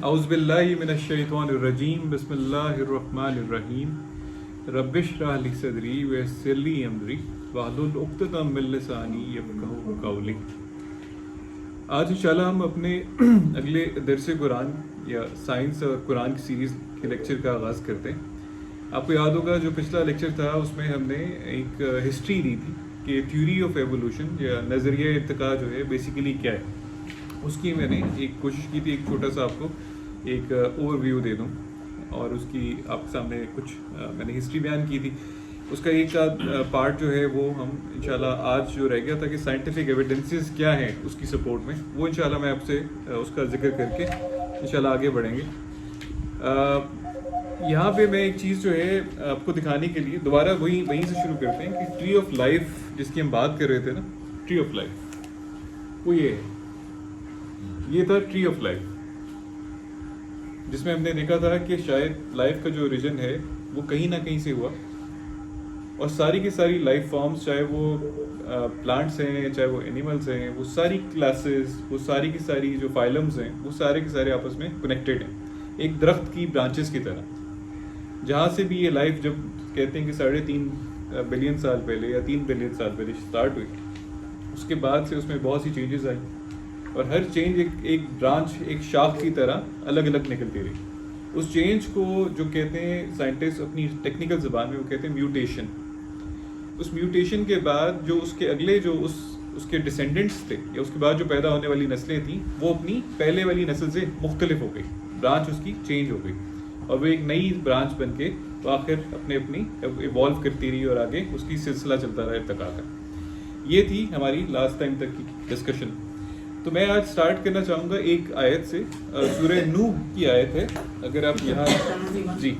اعوذ باللہ من الشیطان الرجیم بسم اللہ الرحمن الرحیم رب اشرح لی صدری ویسر لی امری واحلل عقدۃ من لسانی یفقہوا قولی۔ آج انشاءاللہ ہم اپنے اگلے درس قرآن یا سائنس اور قرآن کی سیریز کے لیکچر کا آغاز کرتے ہیں۔ آپ کو یاد ہوگا جو پچھلا لیکچر تھا اس میں ہم نے ایک ہسٹری دی تھی کہ تھیوری آف ایوولوشن یا نظریہ ارتقاء جو ہے بیسیکلی کیا ہے، اس کی میں نے ایک کوشش کی تھی ایک چھوٹا سا آپ کو ایک اوور ویو دے دوں، اور اس کی آپ کے سامنے کچھ میں نے ہسٹری بیان کی تھی۔ اس کا ایک پارٹ جو ہے وہ ہم انشاءاللہ آج جو رہ گیا تھا کہ سائنٹیفک ایویڈنسز کیا ہیں اس کی سپورٹ میں، وہ انشاءاللہ میں آپ سے اس کا ذکر کر کے انشاءاللہ آگے بڑھیں گے۔ یہاں پہ میں ایک چیز جو ہے آپ کو دکھانے کے لیے دوبارہ وہیں سے شروع کرتے ہیں کہ ٹری آف لائف جس کی ہم بات کر رہے تھے نا، ٹری آف لائف وہ یہ تھا ٹری آف لائف، جس میں ہم نے دیکھا تھا کہ شاید لائف کا جو اوریجن ہے وہ کہیں نہ کہیں سے ہوا، اور ساری کی ساری لائف فارمز، چاہے وہ پلانٹس ہیں چاہے وہ اینیملس ہیں، وہ ساری کلاسز، وہ ساری کی ساری جو فائلمز ہیں، وہ سارے کے سارے آپس میں کنیکٹڈ ہیں ایک درخت کی برانچز کی طرح۔ جہاں سے بھی یہ لائف جب کہتے ہیں کہ 3.5 بلین سال پہلے یا 3 بلین سال پہلے اسٹارٹ ہوئی، اس کے بعد سے اس میں بہت سی چینجز آئی، اور ہر چینج ایک برانچ ایک شاخ کی طرح الگ الگ نکلتی رہی۔ اس چینج کو جو کہتے ہیں سائنٹسٹ اپنی ٹیکنیکل زبان میں وہ کہتے ہیں میوٹیشن۔ اس میوٹیشن کے بعد جو اس کے اگلے جو اس کے ڈسینڈنٹس تھے یا اس کے بعد جو پیدا ہونے والی نسلیں تھیں، وہ اپنی پہلے والی نسل سے مختلف ہو گئی، برانچ اس کی چینج ہو گئی، اور وہ ایک نئی برانچ بن کے وہ آخر اپنی ایوالو کرتی رہی، اور آگے اس کی سلسلہ چلتا رہا ارتقاء کا۔ یہ تھی ہماری لاسٹ ٹائم تک کی ڈسکشن۔ تو میں آج سٹارٹ کرنا چاہوں گا ایک آیت سے، سورہ نوح کی آیت ہے، اگر آپ یہاں جی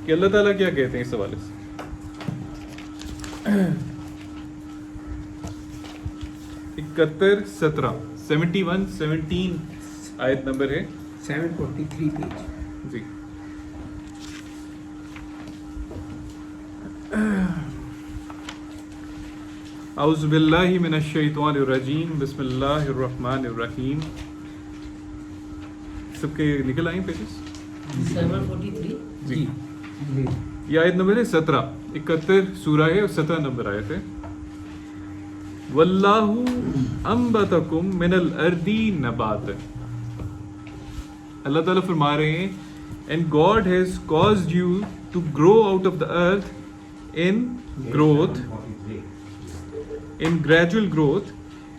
کہ اللہ تعالیٰ کیا کہتے ہیں اس حوالے سے۔ 71-17 آیت نمبر ہے 743 پیج جی۔ اعوذ باللہ من الشیطان الرجیم بسم اللہ الرحمن الرحیم۔ سب کے نکل آئیں پیجز 743 جی۔ یہ آیت نمبر ہے 17، 71 سورہ ہے اور 17 نمبر آیت ہے۔ واللہ انبتکم من الارض نباتا، اللہ تعالیٰ فرما رہے ہیں and God has caused you to grow out of the earth in growth, in gradual growth,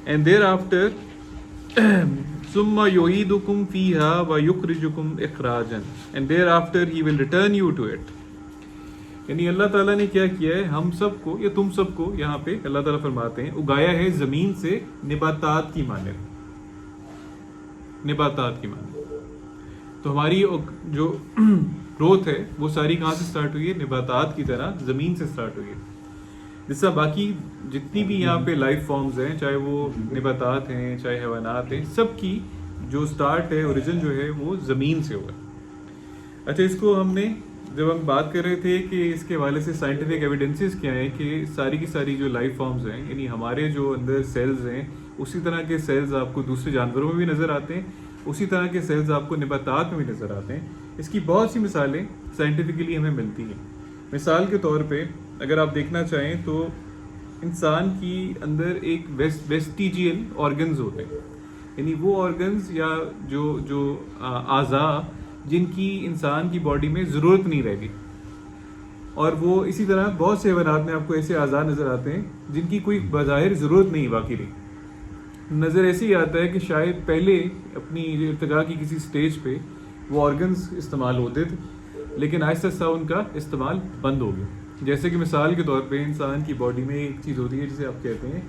and thereafter ثم يعيدكم فيها ويخرجكم إخراجا, and thereafter he will return you to it۔ یعنی اللہ تعالیٰ نے کیا کیا ہے، ہم سب کو یا تم سب کو یہاں پہ اللہ تعالیٰ فرماتے ہیں اگایا ہے زمین سے نباتات کی مانند، نباتات کی مانند۔ تو ہماری جو گروتھ ہے وہ ساری کہاں سے سٹارٹ ہوئی ہے؟ نباتات کی طرح زمین سے سٹارٹ ہوئی ہے۔ جس طرح باقی جتنی بھی یہاں پہ لائف فارمز ہیں، چاہے وہ نباتات ہیں چاہے حیوانات ہیں، سب کی جو سٹارٹ ہے اوریجن جو ہے وہ زمین سے ہوا ہے۔ اچھا، اس کو ہم نے جب ہم بات کر رہے تھے کہ اس کے حوالے سے سائنٹیفک ایویڈنسز کیا ہیں کہ ساری کی ساری جو لائف فارمز ہیں، یعنی ہمارے جو اندر سیلز ہیں، اسی طرح کے سیلز آپ کو دوسرے جانوروں میں بھی نظر آتے ہیں، اسی طرح کے سیلز آپ کو نباتات میں بھی نظر آتے ہیں۔ اس کی بہت سی مثالیں سائنٹیفکلی ہمیں ملتی ہیں۔ مثال کے طور پہ اگر آپ دیکھنا چاہیں تو انسان کی اندر ایک ویسٹیجیل آرگنز ہوتے ہیں، یعنی وہ آرگنز یا جو اعضاء جن کی انسان کی باڈی میں ضرورت نہیں رہ گئی، اور وہ اسی طرح بہت سے حیوانات میں آپ کو ایسے اعضاء نظر آتے ہیں جن کی کوئی بظاہر ضرورت نہیں باقی رہی۔ نظر ایسے ہی آتا ہے کہ شاید پہلے اپنی ارتقاء کی کسی سٹیج پہ وہ آرگنز استعمال ہوتے تھے، لیکن آہستہ آہستہ ان کا استعمال بند ہو گیا۔ جیسے کہ مثال کے طور پہ انسان کی باڈی میں ایک چیز ہوتی ہے جسے آپ کہتے ہیں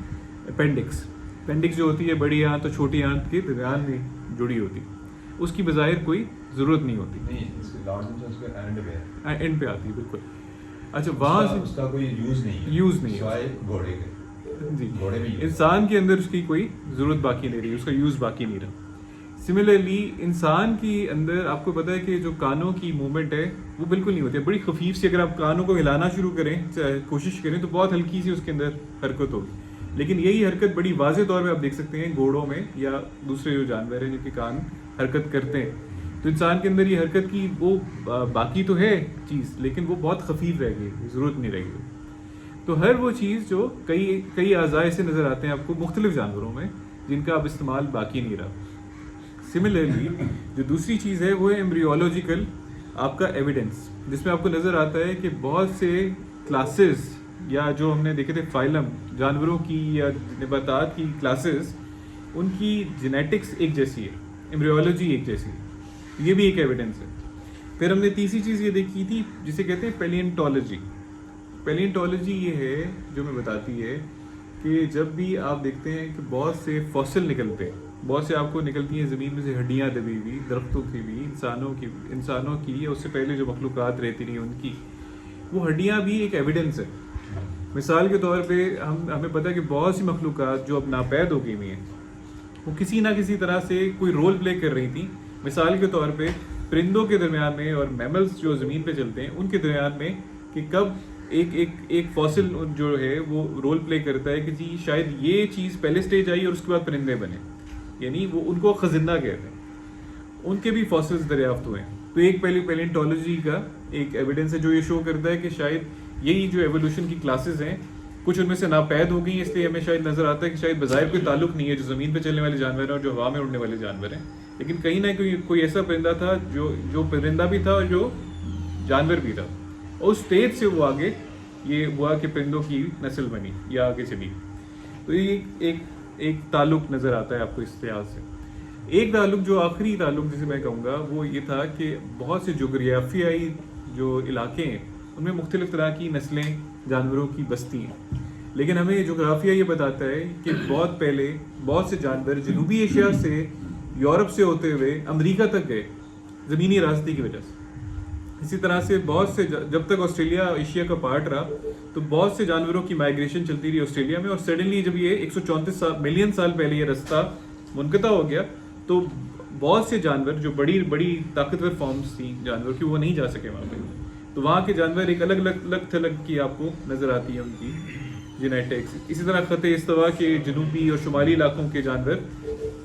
اپینڈکس۔ اپینڈکس جو ہوتی ہے بڑی آنت اور چھوٹی آنت کے درمیان میں جڑی ہوتی، اس کی بظاہر کوئی ضرورت نہیں ہوتی، اینڈ پہ آتی ہے بالکل۔ اچھا، وہاں سے اس کا کوئی یوز نہیں سوائے گھوڑے کے، جی گھوڑے بھی انسان کے اندر اس کی کوئی ضرورت باقی نہیں رہی، اس کا یوز باقی نہیں رہا۔ سملرلی انسان کی اندر آپ کو پتہ ہے کہ جو کانوں کی موومنٹ ہے وہ بالکل نہیں ہوتی ہے، بڑی خفیف سی، اگر آپ کانوں کو ہلانا شروع کریں کوشش کریں تو بہت ہلکی سی اس کے اندر حرکت ہوگی، لیکن یہی حرکت بڑی واضح طور پہ آپ دیکھ سکتے ہیں گھوڑوں میں یا دوسرے جو جانور ہیں جن کے کان حرکت کرتے ہیں، تو انسان کے اندر یہ حرکت کی وہ باقی تو ہے چیز، لیکن وہ بہت خفیف رہ گئی، ضرورت نہیں رہ گئی. تو ہر وہ چیز جو کئی اعضاء سے نظر آتے ہیں آپ کو مختلف جانوروں میں جن کا اب استعمال باقی نہیں رہا. سملرلی جو دوسری چیز ہے وہ ہے ایمبریولوجیکل آپ کا ایویڈنس، جس میں آپ کو نظر آتا ہے کہ بہت سے کلاسز یا جو ہم نے دیکھے تھے فائلم جانوروں کی یا نباتات کی کلاسز، ان کی جینیٹکس ایک جیسی ہے، ایمبریولوجی ایک جیسی ہے. یہ بھی ایک ایویڈنس ہے. پھر ہم نے تیسری چیز یہ دیکھی تھی جسے کہتے ہیں پیلینٹولوجی. پیلینٹولوجی یہ ہے جو میں بتاتی ہے کہ جب بھی آپ دیکھتے ہیں کہ بہت سے فوسل نکلتے ہیں، بہت سے آپ کو نکلتی ہیں زمین میں سے ہڈیاں دبی ہوئی، درختوں کی بھی، انسانوں کی یا اس سے پہلے جو مخلوقات رہتی رہی ان کی، وہ ہڈیاں بھی ایک ایویڈنس ہے. مثال کے طور پہ ہمیں پتہ ہے کہ بہت سی مخلوقات جو اب ناپید ہو گئی ہوئی ہیں وہ کسی نہ کسی طرح سے کوئی رول پلے کر رہی تھیں. مثال کے طور پہ پرندوں کے درمیان میں اور میملز جو زمین پہ چلتے ہیں ان کے درمیان میں کہ کب ایک فوسل جو ہے وہ رول پلے کرتا ہے کہ جی شاید یہ چیز پہلے سٹیج آئی اور اس کے بعد پرندے بنے، یعنی وہ ان کو خزندہ کہتے ہیں. ان کے بھی فوسلز دریافت ہوئے ہیں. تو ایک پیلینٹولوجی کا ایک ایویڈنس ہے جو یہ شو کرتا ہے کہ شاید یہی جو ایوولوشن کی کلاسز ہیں کچھ ان میں سے ناپید ہو گئی ہیں، اس لیے ہمیں شاید نظر آتا ہے کہ شاید بظاہر کوئی تعلق نہیں ہے جو زمین پہ چلنے والے جانور ہیں اور جو ہوا میں اڑنے والے جانور ہیں، لیکن کہیں نہ کوئی ایسا پرندہ تھا جو پرندہ بھی تھا اور جو جانور بھی تھا، اور اس اسٹیج سے وہ آگے یہ ہوا کہ پرندوں کی نسل بنی یا آگے چلی. تو یہ ایک تعلق نظر آتا ہے آپ کو اس لحاظ سے. ایک تعلق جو آخری تعلق جسے میں کہوں گا وہ یہ تھا کہ بہت سے جغرافیائی جو علاقے ہیں ان میں مختلف طرح کی نسلیں جانوروں کی بستی ہیں، لیکن ہمیں جغرافیہ یہ بتاتا ہے کہ بہت پہلے بہت سے جانور جنوبی ایشیا سے یورپ سے ہوتے ہوئے امریکہ تک گئے زمینی راستے کی وجہ سے. اسی طرح سے بہت سے جب تک آسٹریلیا ایشیا کا پارٹ رہا تو بہت سے جانوروں کی مائیگریشن چلتی رہی آسٹریلیا میں، اور سڈنلی جب یہ 134 ملین سال پہلے یہ رستہ منقطع ہو گیا تو بہت سے جانور جو بڑی طاقتور فارمز تھیں جانور کی وہ نہیں جا سکے وہاں پہ. تو وہاں کے جانور ایک الگ تھلگ کی آپ کو نظر آتی ہے ان کی جینیٹکس. اسی طرح خط استوا کے جنوبی اور شمالی علاقوں کے جانور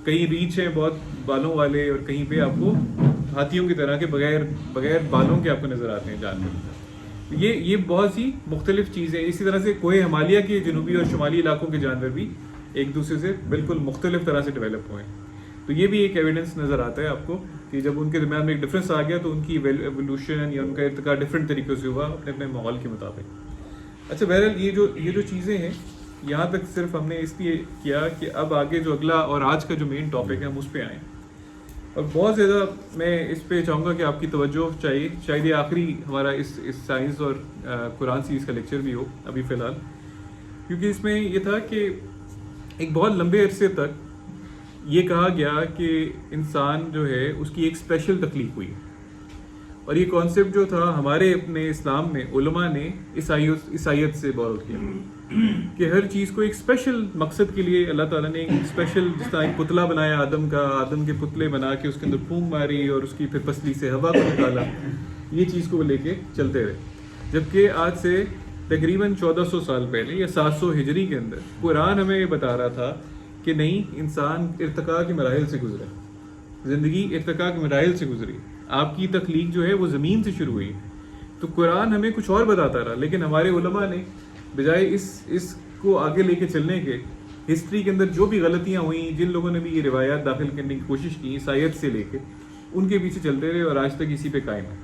کہیں ریچھ ہیں بہت بالوں والے، اور کہیں پہ آپ کو ہاتھیوں کی طرح کے بغیر بالوں کے آپ کو نظر آتے ہیں جانور. یہ بہت سی مختلف چیزیں. اسی طرح سے کوہ ہمالیہ کے جنوبی اور شمالی علاقوں کے جانور بھی ایک دوسرے سے بالکل مختلف طرح سے ڈیولپ ہوئے ہیں. تو یہ بھی ایک ایویڈنس نظر آتا ہے آپ کو کہ جب ان کے درمیان میں ایک ڈفرینس آ گیا تو ان کی ایوولوشن یا ان کا ارتقاء ڈفرینٹ طریقوں سے ہوا اپنے اپنے ماحول کے مطابق. اچھا بہرحال یہ جو چیزیں ہیں یہاں تک صرف ہم نے اس لیے کیا کہ اب آگے جو اگلا اور آج کا جو مین ٹاپک ہے ہم اس پہ آئیں. اور بہت زیادہ میں اس پہ چاہوں گا کہ آپ کی توجہ چاہیے، شاید یہ آخری ہمارا اس سائنس اور قرآن سیریز کا لیکچر بھی ہو ابھی فی الحال، کیونکہ اس میں یہ تھا کہ ایک بہت لمبے عرصے تک یہ کہا گیا کہ انسان جو ہے اس کی ایک اسپیشل تخلیق ہوئی، اور یہ کانسیپٹ جو تھا ہمارے اپنے اسلام میں علماء نے عیسائیت سے بورو کیا کہ ہر چیز کو ایک اسپیشل مقصد کے لیے اللہ تعالیٰ نے ایک اسپیشل، جس طرح ایک پتلا بنایا آدم کے پتلے بنا کے اس کے اندر پھونک ماری اور اس کی پھر پسلی سے ہوا کو نکالا، یہ چیز کو لے کے چلتے رہے. جبکہ آج سے تقریباً 1400 سال پہلے یا 700 ہجری کے اندر قرآن ہمیں یہ بتا رہا تھا کہ نہیں، انسان ارتقاء کے مراحل سے گزرا، زندگی ارتقاء کے مراحل سے گزری، آپ کی تخلیق جو ہے وہ زمین سے شروع ہوئی. تو قرآن ہمیں کچھ اور بتاتا رہا، لیکن ہمارے علماء نے بجائے اس کو آگے لے کے چلنے کے، ہسٹری کے اندر جو بھی غلطیاں ہوئیں، جن لوگوں نے بھی یہ روایات داخل کرنے کی کوشش کی عیسائیت سے لے کے، ان کے پیچھے چلتے رہے اور آج تک اسی پہ قائم ہے.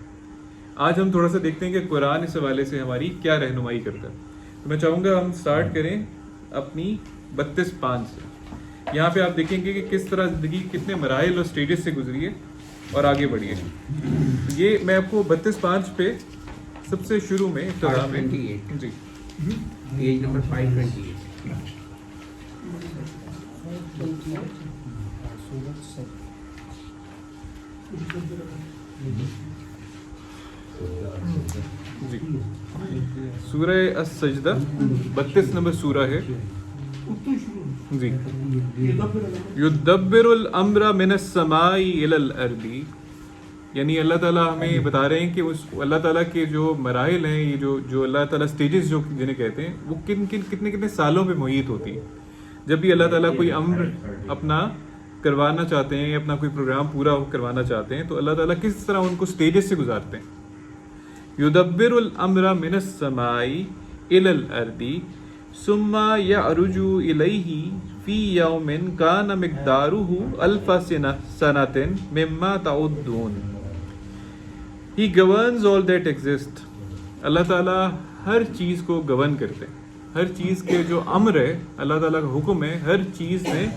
آج ہم تھوڑا سا دیکھتے ہیں کہ قرآن اس حوالے سے ہماری کیا رہنمائی کرتا ہے. تو میں چاہوں گا ہم سٹارٹ کریں اپنی 32:5 سے. یہاں پہ آپ دیکھیں گے کہ کس طرح زندگی کتنے مراحل اور سٹیجز سے گزری ہے اور آگے بڑھی ہے. یہ میں آپ کو 32:5 پہ سب سے شروع میں ابتدا میں جی پیج نمبر 528. جی سورہ السجدہ 32 نمبر سورہ ہے جی. یدبر الامر من السماء الى الارض، یعنی اللہ تعالیٰ ہمیں بتا رہے ہیں کہ اس اللہ تعالیٰ کے جو مراحل ہیں، یہ جو اللہ تعالیٰ سٹیجز جو جنہیں کہتے ہیں، وہ کتنے سالوں پہ محیط ہوتی ہے. جب بھی اللہ تعالیٰ کوئی امر اپنا کروانا چاہتے ہیں، اپنا کوئی پروگرام پورا کروانا چاہتے ہیں، تو اللہ تعالیٰ کس طرح ان کو سٹیجز سے گزارتے ہیں. یدبر الامر من السماء الى الارض ثم يعرج الیہ فی یوم کان مقدارہ الف سنۃ مما تعدون. He governs all that exist. اللہ تعالیٰ ہر چیز کو گورن کرتے ہیں، ہر چیز کے جو امر ہے، اللہ تعالیٰ کا حکم ہے، ہر چیز میں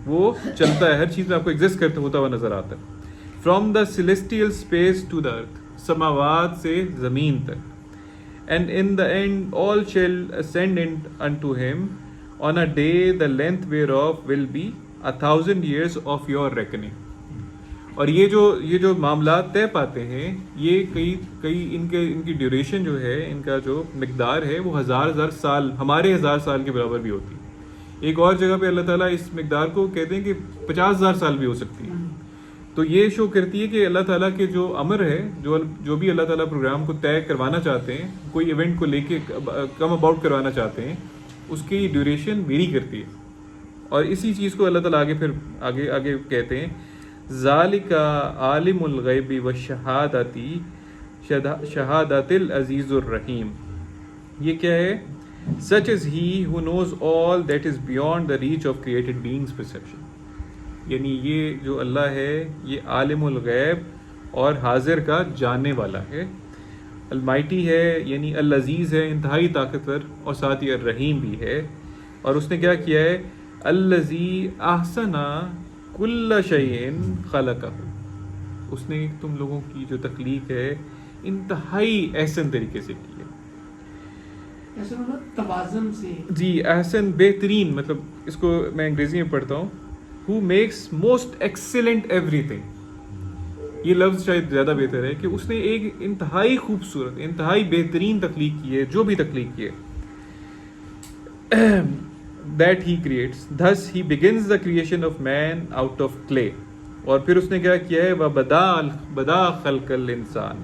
وہ چلتا ہے، ہر چیز میں آپ کو ایگزسٹ کرتے ہوتا ہوا نظر آتا ہے. From the celestial space to the earth, سماوات سے زمین تک. And in the end all shall ascend unto him on a day the length whereof will be 1,000 years of your reckoning. اور یہ جو معاملات طے پاتے ہیں، یہ کئی ان کی ڈیوریشن جو ہے، ان کا جو مقدار ہے وہ ہزار سال، ہمارے 1000 سال کے برابر بھی ہوتی ہے. ایک اور جگہ پہ اللہ تعالیٰ اس مقدار کو کہتے ہیں کہ 50,000 سال بھی ہو سکتی ہے. تو یہ شو کرتی ہے کہ اللہ تعالیٰ کے جو امر ہے، جو بھی اللہ تعالیٰ پروگرام کو طے کروانا چاہتے ہیں، کوئی ایونٹ کو لے کے کم اباؤٹ کروانا چاہتے ہیں، اس کی ڈیوریشن ویری کرتی ہے. اور اسی چیز کو اللہ تعالیٰ آگے کہتے ہیں ذالک عالم الغیب والشہادۃ شہادۃ العزیز الرحیم. یہ کیا ہے؟ Such is he who knows all that is beyond the reach of created beings' perception. یعنی یہ جو اللہ ہے، یہ عالم الغیب اور حاضر کا جاننے والا ہے. المائٹی ہے، یعنی العزیز ہے، انتہائی طاقتور، اور ساتھ ہی الرحیم بھی ہے. اور اس نے کیا کیا ہے؟ الذی احسن کل شیء خلقہ. اس نے تم لوگوں کی جو تخلیق ہے انتہائی احسن طریقے سے کی ہے. توازن سے، جی، احسن بہترین، مطلب اس کو میں انگریزی میں پڑھتا ہوں، who makes most excellent everything. یہ لفظ شاید زیادہ بہتر ہے کہ اس نے ایک انتہائی خوبصورت، انتہائی بہترین تخلیق کی ہے، جو بھی تخلیق کی ہے. that he creates, thus he begins the creation of man out of clay. اور پھر اس نے کیا کیا ہے؟ وَبَدَا خَلْقَ الْإِنسان.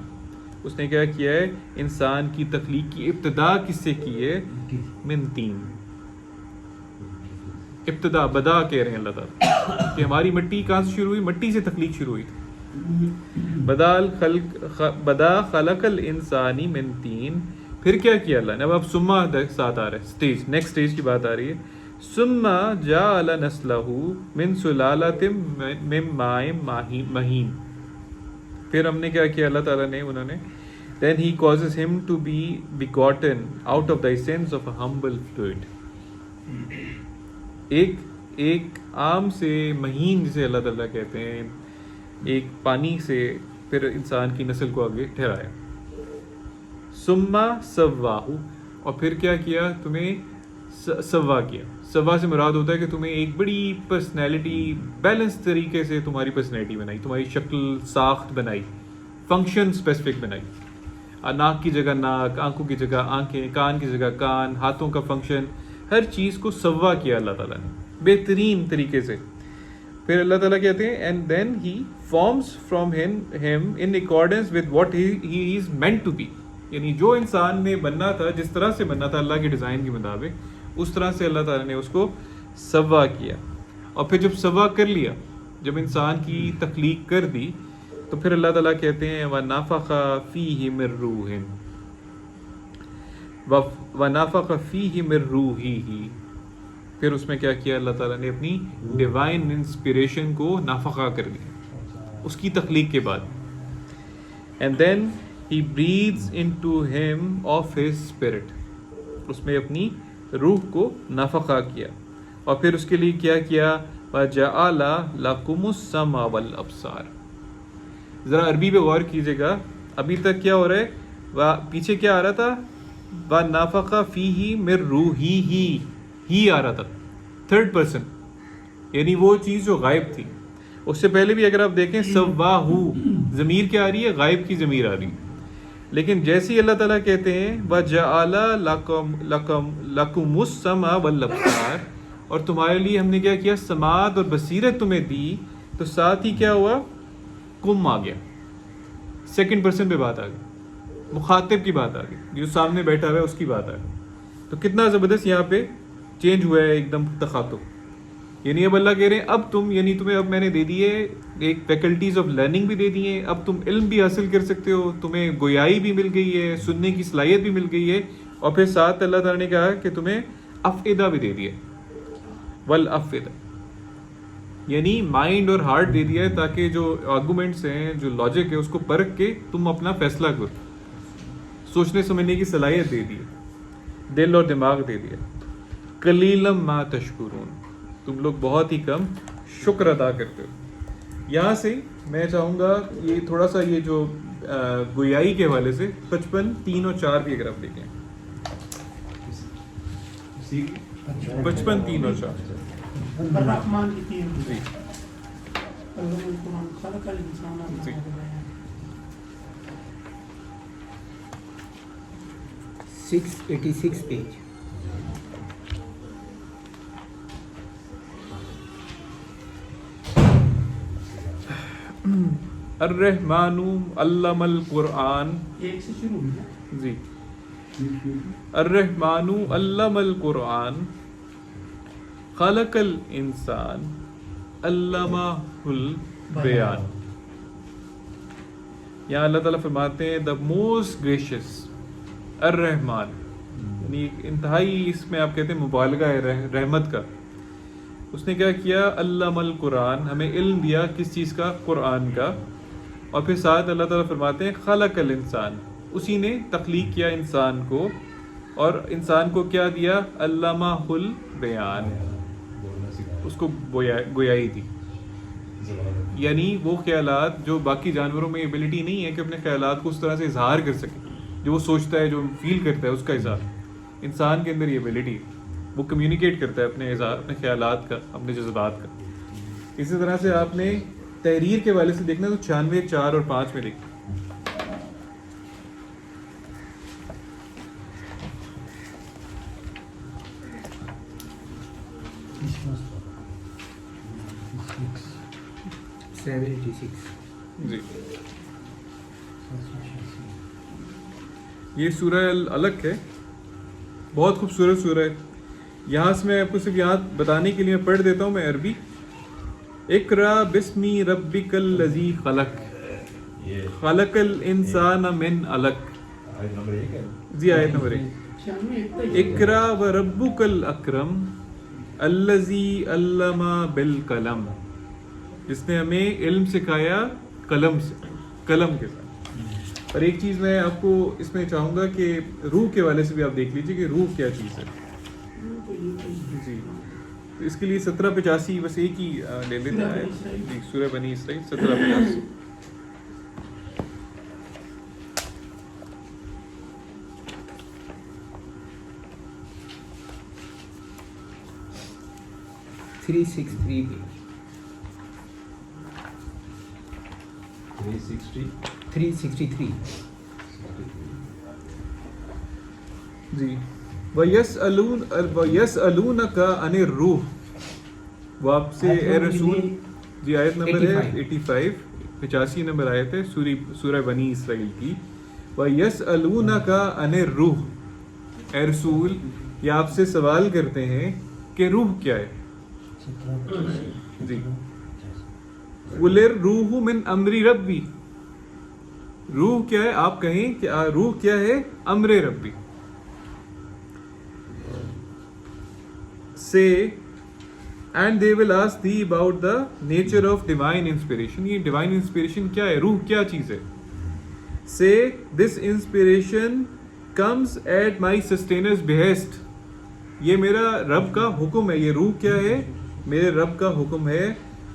اس نے کیا کیا ہے؟ انسان کی تخلیق کی ابتدا کس سے کی ہے؟ من طین. ابتدا، بدا کہہ رہے ہیں اللہ تعالیٰ کہ ہماری مٹی کہاں سے شروع ہوئی؟ مٹی سے تخلیق شروع ہوئی تھی. بدا خلق الانسانی من طین. پھر کیا کیا اللہ نے؟ اب سما ساتھ آ رہا ہے، اسٹیج، نیکسٹ اسٹیج کی بات آ رہی ہے. ثم جعل نسلہ من سلالۃ من ماء مہین. پھر ہم نے کیا کیا؟ اللہ تعالیٰ نے، انہوں نے then he causes him to be begotten out of the essence of a humble fluid. ایک عام سے مہین، جسے اللہ تعالیٰ کہتے ہیں، ایک پانی سے پھر انسان کی نسل کو آگے ٹھہرایا. ثم سواہ. اور پھر کیا کیا؟ تمہیں سوا کیا. سوا سے مراد ہوتا ہے کہ تمہیں ایک بڑی پرسنالٹی، بیلنس طریقے سے تمہاری پرسنالٹی بنائی، تمہاری شکل ساخت بنائی، فنکشن اسپیسیفک بنائی. ناک کی جگہ ناک، آنکھوں کی جگہ آنکھیں، کان کی جگہ کان، ہاتھوں کا فنکشن، ہر چیز کو سوا کیا اللہ تعالیٰ نے بہترین طریقے سے. پھر اللہ تعالیٰ کہتے ہیں and then he forms from him in accordance with what he is meant to be. یعنی جو انسان نے بننا تھا، جس طرح سے بننا تھا اللہ کے ڈیزائن کے مطابق، اس طرح سے اللہ تعالیٰ نے اس کو سوا کیا. اور پھر جب سوا کر لیا، جب انسان کی تخلیق کر دی، تو پھر اللہ تعالیٰ کہتے ہیں وَنَفَخَ فِيهِ مِن رُوحٍ، وَنَفَخَ فِيهِ مِن رُوحِهِ. پھر اس میں کیا کیا؟ اللہ تعالیٰ نے اپنی ڈیوائن انسپریشن کو نافخہ کر دیا اس کی تخلیق کے بعد. And then he breathes into him of his spirit. اس میں اپنی روح کو نافخہ کیا. اور پھر اس کے لیے کیا کیا؟ وَجَعَلَ لَكُمُ السَّمْعَ وَالْأَبْصَارَ. ذرا عربی پہ غور کیجیے گا. ابھی تک کیا ہو رہا ہے؟ پیچھے کیا آ رہا تھا؟ وَنَفَخَ فِيهِ مِن رُوحِهِ، ہی آ رہا تھا، تھرڈ پرسن، یعنی وہ چیز جو غائب تھی. اس سے پہلے بھی اگر آپ دیکھیں سواہو، ضمیر کیا آ رہی ہے؟ غائب کی ضمیر آ رہی ہے. لیکن جیسے ہی اللہ تعالیٰ کہتے ہیں وَجَعَلَ لَكُمُ السَّمْعَ وَالْأَبْصَارَ، اور تمہارے لیے ہم نے کیا کیا؟ سماعت اور بصیرت تمہیں دی. تو ساتھ ہی کیا ہوا؟ کم آ گیا، سیکنڈ پرسن پہ بات آ گئی، مخاطب کی بات آ گئی، جو سامنے بیٹھا ہوا ہے اس کی بات آ گئی. تو کتنا زبردست یہاں پہ چینج ہوا ہے ایک دم تخاطب. یعنی اب اللہ کہہ رہے ہیں اب تم یعنی تمہیں اب میں نے دے دی ہے ایک فیکلٹیز آف لرننگ بھی دے دی ہیں, اب تم علم بھی حاصل کر سکتے ہو, تمہیں گویائی بھی مل گئی ہے, سننے کی صلاحیت بھی مل گئی ہے, اور پھر ساتھ اللہ تعالیٰ نے کہا کہ تمہیں افئدہ بھی دے دیا, والافئدہ یعنی مائنڈ اور ہارٹ دے دیا ہے تاکہ جو آرگومنٹس ہیں, جو لاجک ہے, اس کو پرکھ کے تم اپنا فیصلہ کرو. سوچنے سمجھنے کی صلاحیت دے دی, دل اور دماغ دے دیا. قلیلم ما تشکرون, تم لوگ بہت ہی کم شکر ادا کرتے ہو. یہاں سے میں چاہوں گا یہ تھوڑا سا یہ جو گویائی کے حوالے سے 55, 3 اور 4 بھی اگر آپ دیکھیں, 55, 3 اور 4 الرحمن کی تین جی القرآن خلق الانسان جی. 686 پیج. الرحمن علم القرآن, ایک سے شروع ہوئی جی الرحمن علم القرآن خلق الانسان علمہ البیان. یہاں اللہ تعالیٰ فرماتے ہیں دا موسٹ گریشیس الرحمن, یعنی انتہائی اس میں آپ کہتے ہیں مبالغہ ہے رحمت کا. اس نے کیا کیا, علم القرآن, ہمیں علم دیا کس چیز کا, قرآن کا. اور پھر ساتھ اللہ تعالیٰ فرماتے ہیں خلق الانسان, اسی نے تخلیق کیا انسان کو, اور انسان کو کیا دیا, علمہ البیان, اس کو گویائی دی. یعنی وہ خیالات جو باقی جانوروں میں ایبلٹی نہیں ہے کہ اپنے خیالات کو اس طرح سے اظہار کر سکے, جو وہ سوچتا ہے, جو فیل کرتا ہے, اس کا اظہار انسان کے اندر یہ ایبلٹی, وہ کمیونیکیٹ کرتا ہے اپنے اظہار, اپنے خیالات کا, اپنے جذبات کا. اسی طرح سے آپ نے تحریر کے والے سے دیکھنا تو 96, 4 اور 5 میں دیکھنا. جی یہ سورہ العلق ہے, بہت خوبصورت سورہ ہے. یہاں سے میں آپ کو صرف یاد بتانے کے لیے پڑھ دیتا ہوں میں عربی. اقرا بسمی ربک الذی خلق خلق الانسان من علق. جی آیت نمبر 1. اقرا و ربک الاکرم الذی علم بالقلم, جس نے ہمیں علم سکھایا قلم سے, قلم کے ساتھ. اور ایک چیز میں آپ کو اس میں چاہوں گا کہ روح کے والے سے بھی آپ دیکھ لیجئے کہ روح کیا چیز ہے. جی تو اس کے لیے 1785 بس ایک ہی لے لیتے ہیں. جی سورہ بنی اسرائیل 1785. جی وَيَسْأَلُونَكَ عَنِ الرُّوحِ, وہ آپ سے اے رسول, جی آیت نمبر ہے 85, 85 نمبر آیت ہے سورہ بنی اسرائیل کی. وَيَسْأَلُونَكَ عَنِ الرُّوحِ, اے رسول یہ آپ سے سوال کرتے ہیں کہ روح کیا ہے. جی قُلِ الرُّوحُ مِنْ أَمْرِ رَبِّي, روح کیا ہے, آپ کہیں کہ روح کیا ہے, امر ربی. Say and they will ask thee about the nature of divine inspiration. یہ divine inspiration کیا ہے, روح کیا چیز ہے. Say this inspiration comes at my sustainer's behest. یہ میرا رب کا حکم ہے, یہ روح کیا ہے, میرے رب کا حکم ہے.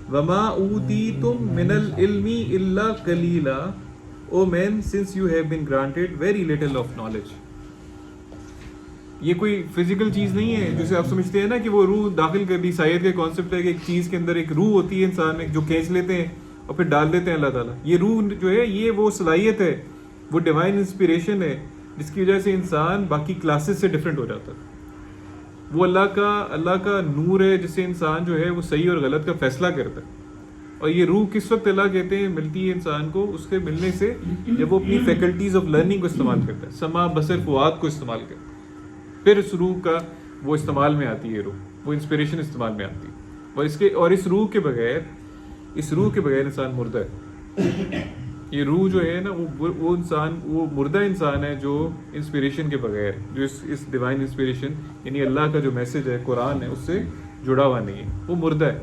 وَمَا أُوتِيتُم مِّنَ الْعِلْمِ إِلَّا قَلِيلًا, O men, since you have been granted very little of knowledge. یہ کوئی فزیکل چیز نہیں ہے جسے آپ سمجھتے ہیں نا کہ وہ روح داخل کر دی. سائید کا کانسیپٹ ہے کہ ایک چیز کے اندر ایک روح ہوتی ہے انسان میں, جو کھینچ لیتے ہیں اور پھر ڈال دیتے ہیں اللہ تعالیٰ. یہ روح جو ہے یہ وہ صلاحیت ہے, وہ ڈیوائن انسپریشن ہے جس کی وجہ سے انسان باقی کلاسز سے ڈفرینٹ ہو جاتا ہے. وہ اللہ کا نور ہے جس سے انسان جو ہے وہ صحیح اور غلط کا فیصلہ کرتا ہے. اور یہ روح کس وقت اللہ کہتے ہیں ملتی ہے انسان کو, اس کے ملنے سے جب وہ اپنی فیکلٹیز آف لرننگ کو استعمال کرتا ہے, سما بصر فؤاد کو استعمال کرتا ہے, پھر اس روح کا وہ استعمال میں آتی ہے, روح وہ انسپریشن استعمال میں آتی ہے. اور اس روح کے بغیر انسان مردہ ہے. یہ روح جو ہے نا وہ انسان وہ مردہ انسان ہے جو انسپریشن کے بغیر, جو اس ڈیوائن انسپریشن یعنی اللہ کا جو میسج ہے قرآن ہے اس سے جڑا ہوا نہیں ہے, وہ مردہ ہے.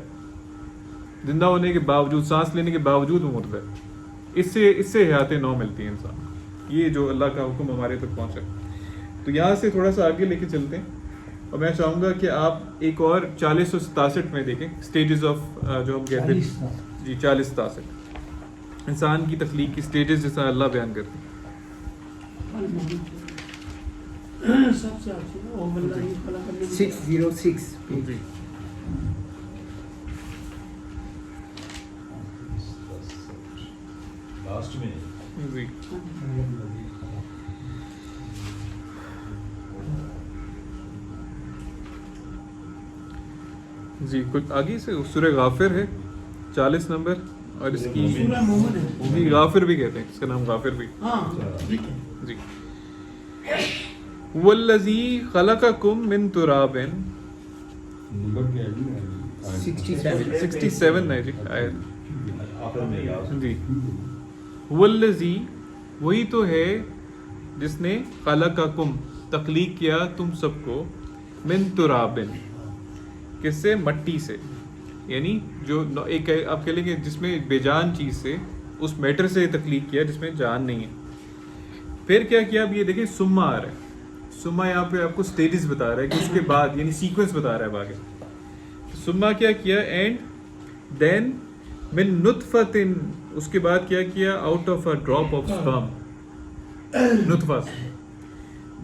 زندہ ہونے کے باوجود, سانس لینے کے باوجود وہ مردہ ہے. اس سے حیات نو ملتی ہے انسان. یہ جو اللہ کا حکم ہمارے تک پہنچا. تو یہاں سے تھوڑا سا آگے لے کے چلتے ہیں, اور میں چاہوں گا کہ آپ ایک اور 4067 میں دیکھیں اسٹیجز آف جو ہم کہتے ہیں جی 4067 انسان کی تخلیق کی اسٹیجز جیسا اللہ بیان کرتے ہیں. سب سے اچھی 606 جی لاسٹ میں جی جی کچھ آگے سے سورہ غافر ہے 40 نمبر, اور اس کی سورہ مومن ہے. جی غافر بھی کہتے ہیں, اس کا نام غافر بھی. ہاں ٹھیک ہے. جی والذی خلقکم من تراب, نمبر کیا ہے 67 ہے جی آیت. آخر میں جی والذی وہی تو ہے جس نے خلقکم تخلیق کیا تم سب کو, من تراب کس سے, مٹی سے, یعنی جو ایک آپ کہہ لیں گے جس میں بے جان چیز سے, اس میٹر سے تخلیق کیا جس میں جان نہیں ہے. پھر کیا کیا, اب یہ دیکھیں سما آ رہا ہے. سما یہاں پہ آپ کو سٹیجز بتا رہا ہے کہ اس کے بعد یعنی سیکوینس بتا رہا ہے آگے. سما کیا کیا, اینڈ دین من نطفۃ, اس کے بعد کیا کیا, out of a drop of sperm, نطفہ سے.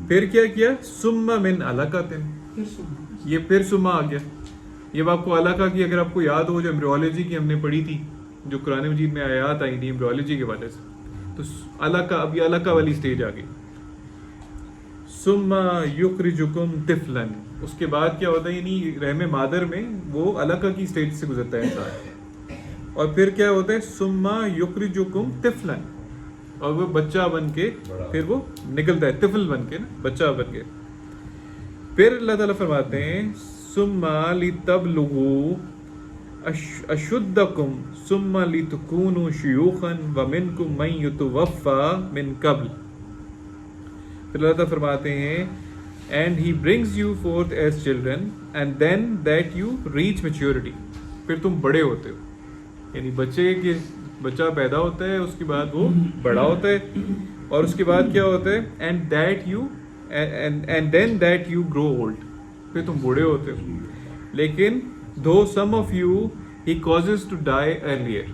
پھر کیا کیا, ثم من علقۃ, پھر سنو. یہ پھر سما آ گیا. یہ آپ کو علقہ کی اگر آپ کو یاد ہو جو ایمبریولوجی کی ہم نے پڑھی تھی, جو قرآن مجید میں آیات آئی تھی ایمبریولوجی کے وجہ سے, تو علقہ, اب یہ علقہ والی سٹیج آ گئی. ثم یخرجکم طفلا, اس کے بعد کیا ہوتا ہے, یعنی رحم مادر میں وہ علقہ کی سٹیج سے گزرتا ہے انسان. اور پھر کیا ہوتا ہے, ثم یخرجکم طفلا, اور وہ بچہ بن کے پھر وہ نکلتا ہے, طفل بن کے نا, بچہ بن کے. پھر اللہ تعالیٰ فرماتے ہیں ثم لتبلغوا اشدکم ثم لتکونوا شیوخا ومنکم من یتوفی من قبل. پھر اللہ تعالیٰ فرماتے ہیں and he brings you forth as children and then that you reach maturity. پھر تم بڑے ہوتے ہو, یعنی بچہ پیدا ہوتا ہے, اس کے بعد وہ بڑا ہوتا ہے, اور اس کے بعد کیا ہوتا ہے, and then that you grow old, پھر تم بوڑھے ہوتے ہو. لیکن though some of you he causes to die earlier,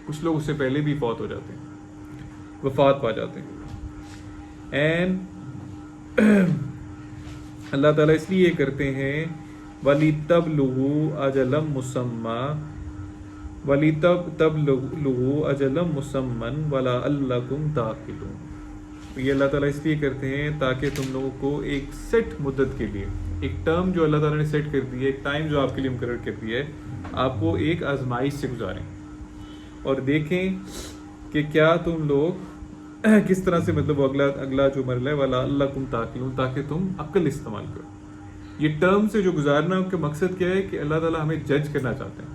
کچھ لوگ اس سے پہلے بھی فوت ہو جاتے ہیں, وفات پا جاتے ہیں. اینڈ اللہ تعالیٰ اس لیے کرتے ہیں وَلِتَبْلُغُوا أَجَلًا مُّسَمًّى وَلِتَبْلُغُوا أَجَلًا مُّسَمًّى وَلَعَلَّكُمْ تَعْقِلُونَ. یہ اللہ تعالیٰ اس لیے کرتے ہیں تاکہ تم لوگوں کو ایک سیٹ مدت کے لیے, ایک ٹرم جو اللہ تعالیٰ نے سیٹ کر دی ہے, ایک ٹائم جو آپ کے لیے مقرر کر دیا ہے, آپ کو ایک آزمائش سے گزاریں اور دیکھیں کہ کیا تم لوگ کس طرح سے, مطلب اگلا جو مرحلہ ہے وَلَعَلَّكُمْ تَعْقِلُونَ, تاکہ تم عقل استعمال کرو. یہ ٹرم سے جو گزارنا ہے, ان کا مقصد کیا ہے کہ اللہ تعالیٰ ہمیں جج کرنا چاہتے ہیں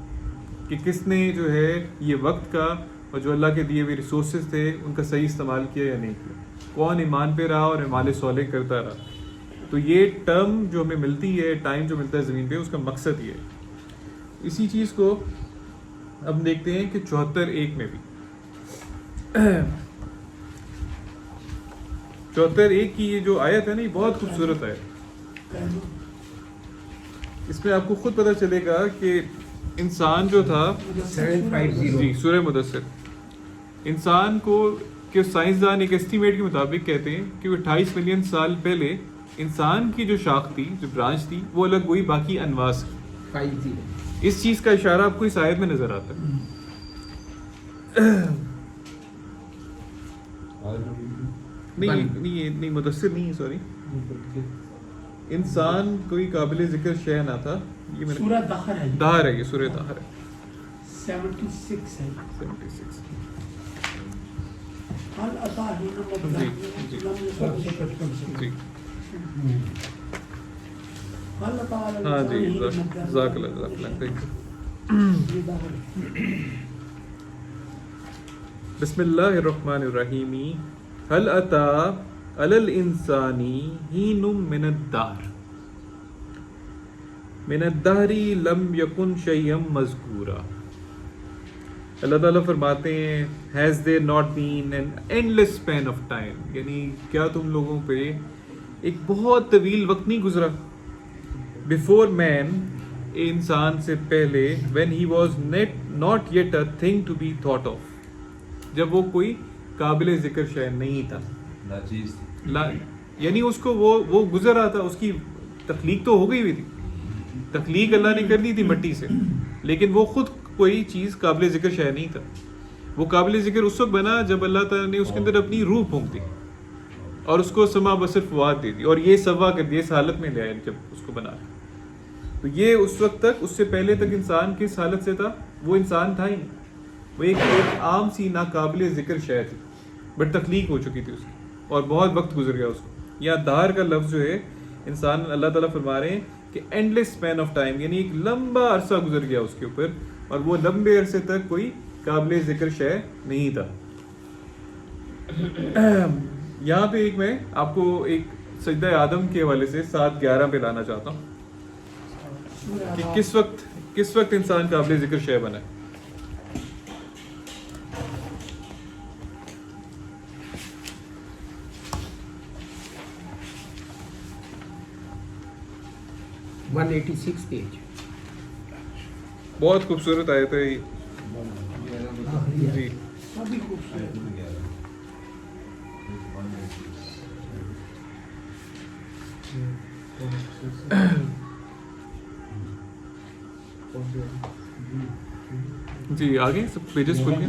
کہ کس نے جو ہے یہ وقت کا اور جو اللہ کے دیے ہوئے ریسورسز تھے ان کا صحیح استعمال کیا یا نہیں کیا, کون ایمان پہ رہا اور اعمال صالح کرتا رہا. تو یہ ٹرم جو ہمیں ملتی ہے, ٹائم جو ملتا ہے زمین پہ, اس کا مقصد یہ ہے. اسی چیز کو اب دیکھتے ہیں کہ 74:1 میں بھی 74:1 کی یہ جو آیت ہے نا, یہ بہت خوبصورت ہے. اس میں آپ کو خود پتہ چلے گا کہ انسان جو تھا 750 جی سورہ مدثر, انسان کو کہ سائنسدان ایک ایسٹیمیٹ کے مطابق کہتے ہیں کہ 28 ملین سال پہلے انسان کی جو شاخ تھی, جو برانچ تھی, وہ الگ ہوئی باقی انواع سے. 50. اس چیز کا اشارہ آپ کو اس آیت میں نظر آتا ہے. نہیں مدثر نہیں ہے, سوری, انسان کوئی قابل ذکر شے نہ تھا. یہ میں سورہ دہر ہے, دہر ہے, یہ سورہ دہر ہے 76 ہے. 76. حال عطا ہے جی. اللہ تعالیٰ ہاں جی جزاک اللہ تھینک یو. بسم اللہ الرحمن الرحیم. هل اتى على الانسان حين من الدهر لم يكن شيئا مذکورا. اللہ تعالیٰ فرماتے ہیں has there not been an and less span of time, یعنی کیا تم لوگوں پہ ایک بہت طویل وقت نہیں گزرا بفور مین، انسان سے پہلے، when he was not yet a thing to be thought of, جب وہ کوئی قابل ذکر شے نہیں تھا. یعنی اس کو وہ گزر رہا تھا، اس کی تخلیق تو ہو گئی ہوئی تھی، تخلیق اللہ نے کر دی تھی مٹی سے، لیکن وہ خود کوئی چیز قابل ذکر شے نہیں تھا. وہ قابل ذکر اس وقت بنا جب اللہ تعالیٰ نے اس کے اندر اپنی روح پھونک دی اور اس کو سما بصر فؤاد دے دی اور یہ سوا کر دیا، اس حالت میں لے آئے جب اس کو بنا. تو یہ اس وقت تک، اس سے پہلے تک انسان کس حالت سے تھا؟ وہ انسان تھا ہی نہیں، وہ ایک عام سی ناقابل ذکر شے تھی، بٹ تخلیق ہو چکی تھی اس کی اور بہت وقت گزر گیا اس کو. یہاں دہر کا لفظ جو ہے انسان، اللہ تعالیٰ فرما رہے ہیں کہ and less span of time, یعنی ایک لمبا عرصہ گزر گیا اس کے اوپر اور وہ لمبے عرصے تک کوئی قابل ذکر شے نہیں تھا. یہاں پہ ایک میں آپ کو ایک سجدہ آدم کے حوالے سے 7:11 پہ لانا چاہتا ہوں کہ کس وقت انسان قابل ذکر شے بنا ہے. پیج. بہت خوبصورت آیت ہے جی. سبھی خوبصورت. جی آگے سب پیجز کھل گئے.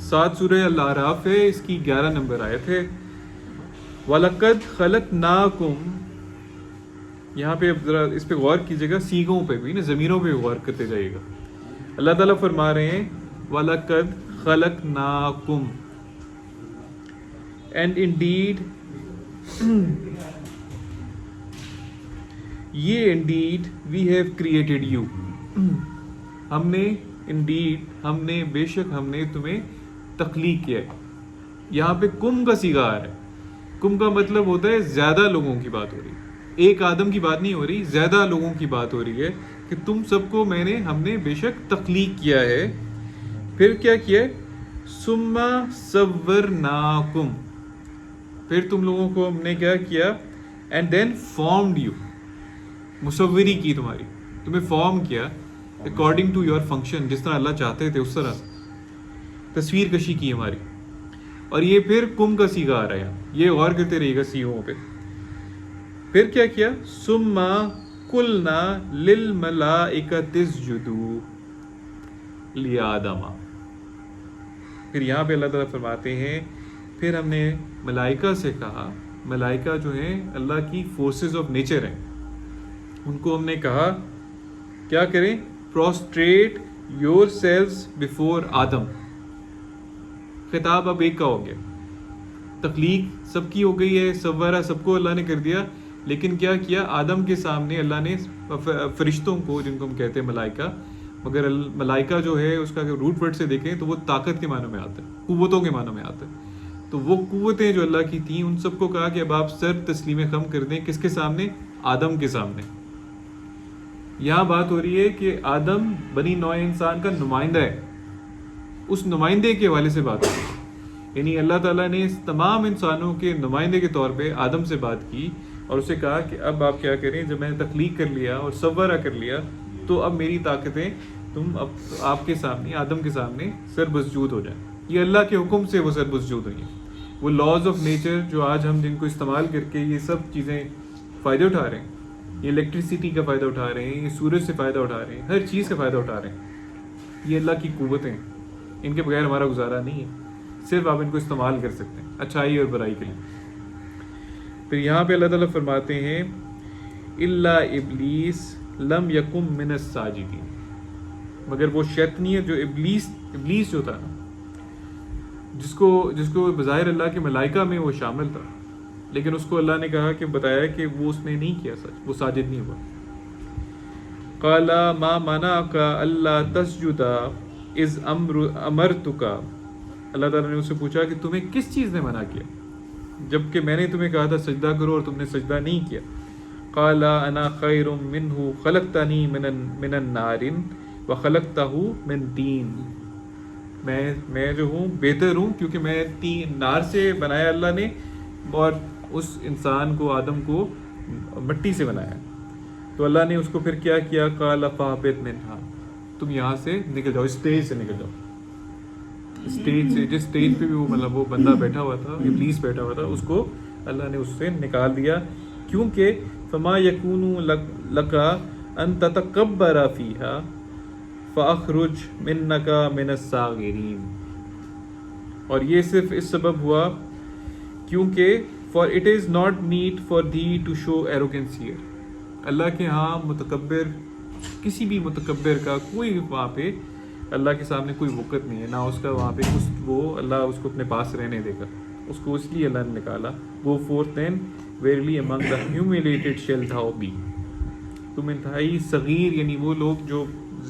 7 سورہ الاعراف ہے، اس کی 11 نمبر آیت ہے. وَلَقَدْ خَلَقْنَاكُمْ، یہاں پہ اب ذرا اس پہ غور کیجیے گا، سیغوں پہ بھی نا، ضمیروں پہ غور کرتے جائیے گا. اللہ تعالیٰ فرما رہے ہیں وَلَقَدْ خَلَقْنَاكُمْ and indeed یہ indeed we have created you، ہم نے indeed، ہم نے بے شک ہم نے تمہیں تخلیق کیا ہے. یہاں پہ کم کا صیغہ آ رہا ہے. کم کا مطلب ہوتا ہے زیادہ لوگوں کی بات ہو رہی ہے، ایک آدم کی بات نہیں ہو رہی، زیادہ لوگوں کی بات ہو رہی ہے کہ تم سب کو ہم نے بے شک تخلیق کیا ہے. پھر کیا کیا ہے؟ ثم صورناکم، پھر تم لوگوں کو ہم نے کیا کیا؟ اینڈ دین فارمڈ یو، مصوری کی تمہاری، تمہیں فارم کیا اکارڈنگ ٹو یور فنکشن، جس طرح اللہ چاہتے تھے اس طرح تصویر کشی کی ہماری. اور یہ پھر کم کا صیغہ آ رہا ہے، یہ غور کرتے رہیے گا سیغوں پہ. پھر کیا کیا؟ ثم قلنا للملائکۃ اسجدوا لآدم. پھر یہاں پہ اللہ تعالیٰ فرماتے ہیں پھر ہم نے ملائکہ سے کہا، ملائکہ جو ہیں اللہ کی فورسز آف نیچر ہیں، ان کو ہم نے کہا کیا کریں؟ پروسٹریٹ یور سیلز بفور آدم. خطاب اب ایک کا ہو گیا، تخلیق سب کی ہو گئی ہے، سوارا سب کو اللہ نے کر دیا، لیکن کیا کیا؟ آدم کے سامنے اللہ نے فرشتوں کو، جن کو ہم کہتے ہیں ملائکہ، مگر ملائکہ جو ہے اس کا اگر روٹ ورڈ سے دیکھیں تو وہ طاقت کے معنوں میں آتا ہے، قوتوں کے معنوں میں آتا ہے. تو وہ قوتیں جو اللہ کی تھیں ان سب کو کہا کہ اب آپ سر تسلیم خم کر دیں. کس کے سامنے؟ آدم کے سامنے. یہاں بات ہو رہی ہے کہ آدم بنی نوع انسان کا نمائندہ ہے، اس نمائندے کے حوالے سے بات ہو رہی ہے. یعنی اللہ تعالیٰ نے اس تمام انسانوں کے نمائندے کے طور پہ آدم سے بات کی اور اسے کہا کہ اب آپ کیا کریں، جب میں نے تخلیق کر لیا اور صورہ کر لیا تو اب میری طاقتیں تم اب آپ کے سامنے، آدم کے سامنے سر بسجود ہو جائیں. یہ اللہ کے حکم سے وہ سر بسجود ہوئی ہیں. وہ لاز آف نیچر جو آج ہم جن کو استعمال کر کے یہ سب چیزیں فائدے اٹھا رہے ہیں، یہ الیکٹریسٹی کا فائدہ اٹھا رہے ہیں، یہ سورج سے فائدہ اٹھا رہے ہیں، ہر چیز کا فائدہ اٹھا رہے ہیں، یہ اللہ کی قوتیں ہیں، ان کے بغیر ہمارا گزارا نہیں ہے. صرف آپ ان کو استعمال کر سکتے ہیں اچھائی اور برائی کے لیے. پھر یہاں پہ اللہ تعالیٰ فرماتے ہیں الا ابلیس لم یکم من الساجدین، مگر وہ شیطانیت جو ابلیس جو تھا نا، جس کو بظاہر اللہ کے ملائکہ میں وہ شامل تھا، لیکن اس کو اللہ نے کہا کہ بتایا کہ وہ اس نے نہیں کیا سچ، وہ ساجد نہیں ہوا. قال ما منعك الا تسجد اذ امرتك، اللہ تعالیٰ نے اس سے پوچھا کہ تمہیں کس چیز نے منع کیا جبکہ میں نے تمہیں کہا تھا سجدہ کرو اور تم نے سجدہ نہیں کیا. قال انا خیر منه خلقتنی من النار وخلقته من طین، میں جو ہوں بہتر ہوں کیونکہ میں نار سے بنایا اللہ نے اور اس انسان کو آدم کو مٹی سے بنایا. تو اللہ نے اس کو پھر کیا کیا، قال فاہبط منہا، تم یہاں سے نکل جاؤ، اسٹیج سے نکل جاؤ. اسٹیج سے، جس اسٹیج پہ بھی وہ مطلب وہ بندہ بیٹھا ہوا تھا، ابلیس بیٹھا ہوا تھا، اس کو اللہ نے اس سے نکال دیا. کیونکہ فما یکون لک ان تتکبر فیہا فاخرج منک من الصاغرین، اور یہ صرف اس سبب ہوا کیونکہ for it is not meet for thee to show arrogance here, اللہ کے ہاں متکبر، کسی بھی متکبر کا کوئی وہاں پہ اللہ کے سامنے کوئی وقت نہیں ہے، نہ اس کا وہاں پہ وہ اللہ اس کو اپنے پاس رہنے دے گا. اس کو اس لیے اللہ نے نکالا. Go forth then verily among the humiliated shall thou be, تم انتہائی صغیر یعنی وہ لوگ جو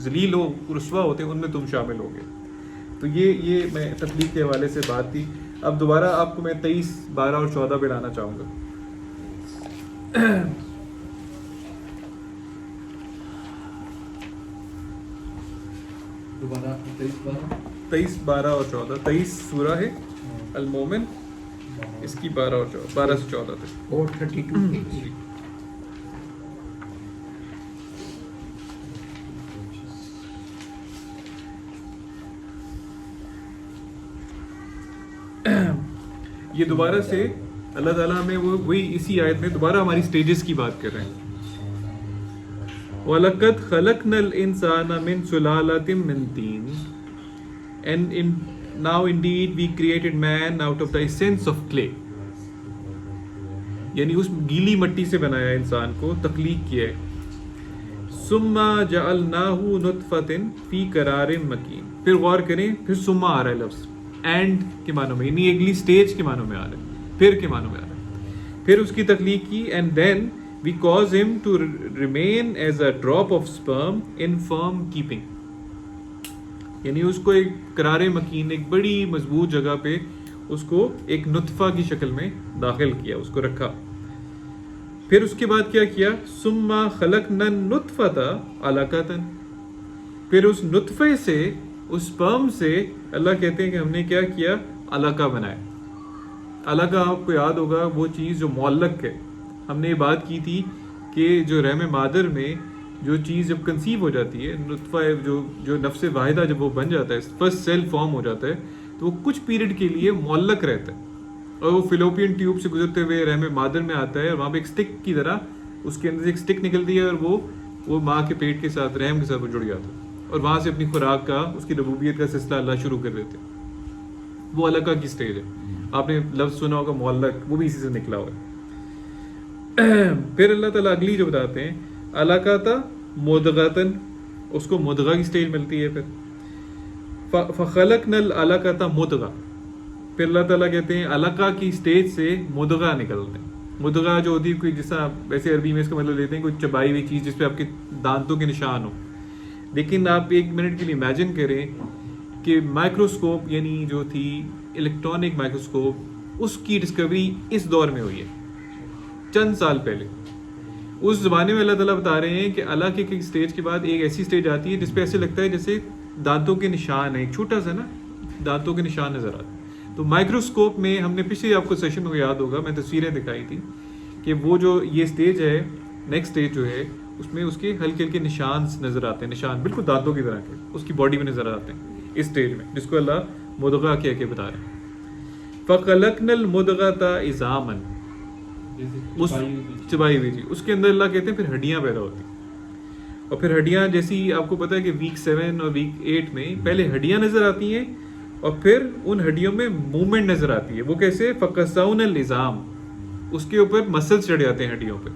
ذلیل و رسوا ہوتے ہیں ان میں تم شامل ہو گئے. تو یہ میں تخلیق کے حوالے سے بات تھی. اب دوبارہ آپ کو میں 23، 12 اور 14 پہ لانا چاہوں گا. دوبارہ 23، 12 اور 14. 23 سورہ ہے المومن، اس کی 12 اور 14، 12 سے 14 تک. 432 page. یہ دوبارہ سے اللہ تعالیٰ ہمیں وہی اسی آیت میں دوبارہ ہماری سٹیجز کی بات کر رہے ہیں. وَلَقَدْ خَلَقْنَا الْإِنسَانَ مِنْ سُلَالَةٍ مِنْ طِينٍ and now indeed we created man out of the essence of clay، یعنی اس گیلی مٹی سے بنایا انسان کو، تخلیق کیا ہے. ثُمَّ جَعَلْنَاهُ نُطْفَةٍ فِي قَرَارٍ مَكِينٍ، پھر غور کریں، پھر ثم آ رہا ہے لفظ اینڈ کے معنوں میں، یعنی اگلی سٹیج کے معنوں میں آ رہا ہے، پھر کے معنوں میں آ رہا ہے. پھر اس کی تخلیق کی. And then we cause him to remain as a drop of sperm in firm keeping، یعنی اس کو ایک قرار مکین، ایک بڑی مضبوط جگہ پہ اس کو ایک نطفہ کی شکل میں داخل کیا، اس کو رکھا. پھر اس کے بعد کیا کیا، ثم خلقنا النطفة علقة، پھر اس نطفے سے، اس سپرم سے اللہ کہتے ہیں کہ ہم نے کیا کیا، علقہ بنایا. علقہ آپ کو یاد ہوگا وہ چیز جو معلق ہے. ہم نے یہ بات کی تھی کہ جو رحم مادر میں جو چیز جب کنسیو ہو جاتی ہے، نطفہ جو نفس واحدہ جب وہ بن جاتا ہے، فرسٹ سیل فارم ہو جاتا ہے، تو وہ کچھ پیریڈ کے لیے معلق رہتا ہے اور وہ فلوپین ٹیوب سے گزرتے ہوئے رحم مادر میں آتا ہے، اور وہاں پہ ایک اسٹک کی طرح اس کے اندر سے ایک اسٹک نکلتی ہے اور وہ ماں کے پیٹ کے ساتھ، رحم کے ساتھ وہ جڑ جاتا ہے، اور وہاں سے اپنی خوراک کا، اس کی ربوبیت کا سلسلہ اللہ شروع کر دیتے ہیں. وہ علقہ کی سٹیج ہے. آپ نے لفظ سنا ہوگا معلق، وہ بھی اسی سے نکلا ہوا ہے. پھر اللہ تعالیٰ اگلی جو بتاتے ہیں، علقۃ مضغۃ، اس کو مضغہ کی سٹیج ملتی ہے. پھر فخلقنا العلقۃ مضغہ، پھر اللہ تعالیٰ کہتے ہیں علقہ کی سٹیج سے مضغہ نکلتے ہیں. مضغہ جو ہوتی ہے کوئی، جیسا ویسے عربی میں اس کا مطلب لیتے ہیں کوئی چبائی ہوئی چیز جس پہ آپ کے دانتوں کے نشان ہو. لیکن آپ ایک منٹ کے لیے امیجن کریں کہ مائکروسکوپ، یعنی جو تھی الیکٹرانک مائکروسکوپ، اس کی ڈسکوری اس دور میں ہوئی ہے چند سال پہلے. اس زمانے میں اللہ تعالیٰ بتا رہے ہیں کہ علقہ کی سٹیج کے بعد ایک ایسی سٹیج آتی ہے جس پہ ایسے لگتا ہے جیسے دانتوں کے نشان ہیں، ایک چھوٹا سا نا دانتوں کے نشان نظر آتے ہیں. تو مائکروسکوپ میں ہم نے پچھلے آپ کو سیشن میں یاد ہوگا میں تصویریں دکھائی تھی کہ وہ جو یہ سٹیج ہے، نیکسٹ سٹیج جو ہے، اس میں اس کے ہلکے ہلکے نشان نظر آتے ہیں، نشان بالکل دانتوں کی طرح کے اس کی باڈی میں نظر آتے ہیں اس سٹیج میں، جس کو اللہ مضغہ کہہ کے بتا رہے ہیں. فَخَلَقْنَا الْمُضْغَةَ عِظَامًا، اس چبائی ہوئی تھی، اس کے اندر اللہ کہتے ہیں پھر ہڈیاں پیدا ہوتی ہیں. اور پھر ہڈیاں، جیسی آپ کو پتا ہے کہ ویک 7 اور ویک 8 میں پہلے ہڈیاں نظر آتی ہیں اور پھر ان ہڈیوں میں موومنٹ نظر آتی ہے. وہ کیسے، فَقَسَوْنَا الْعِظَامَ، اس کے اوپر مسلس چڑھ جاتے ہیں ہڈیوں پہ،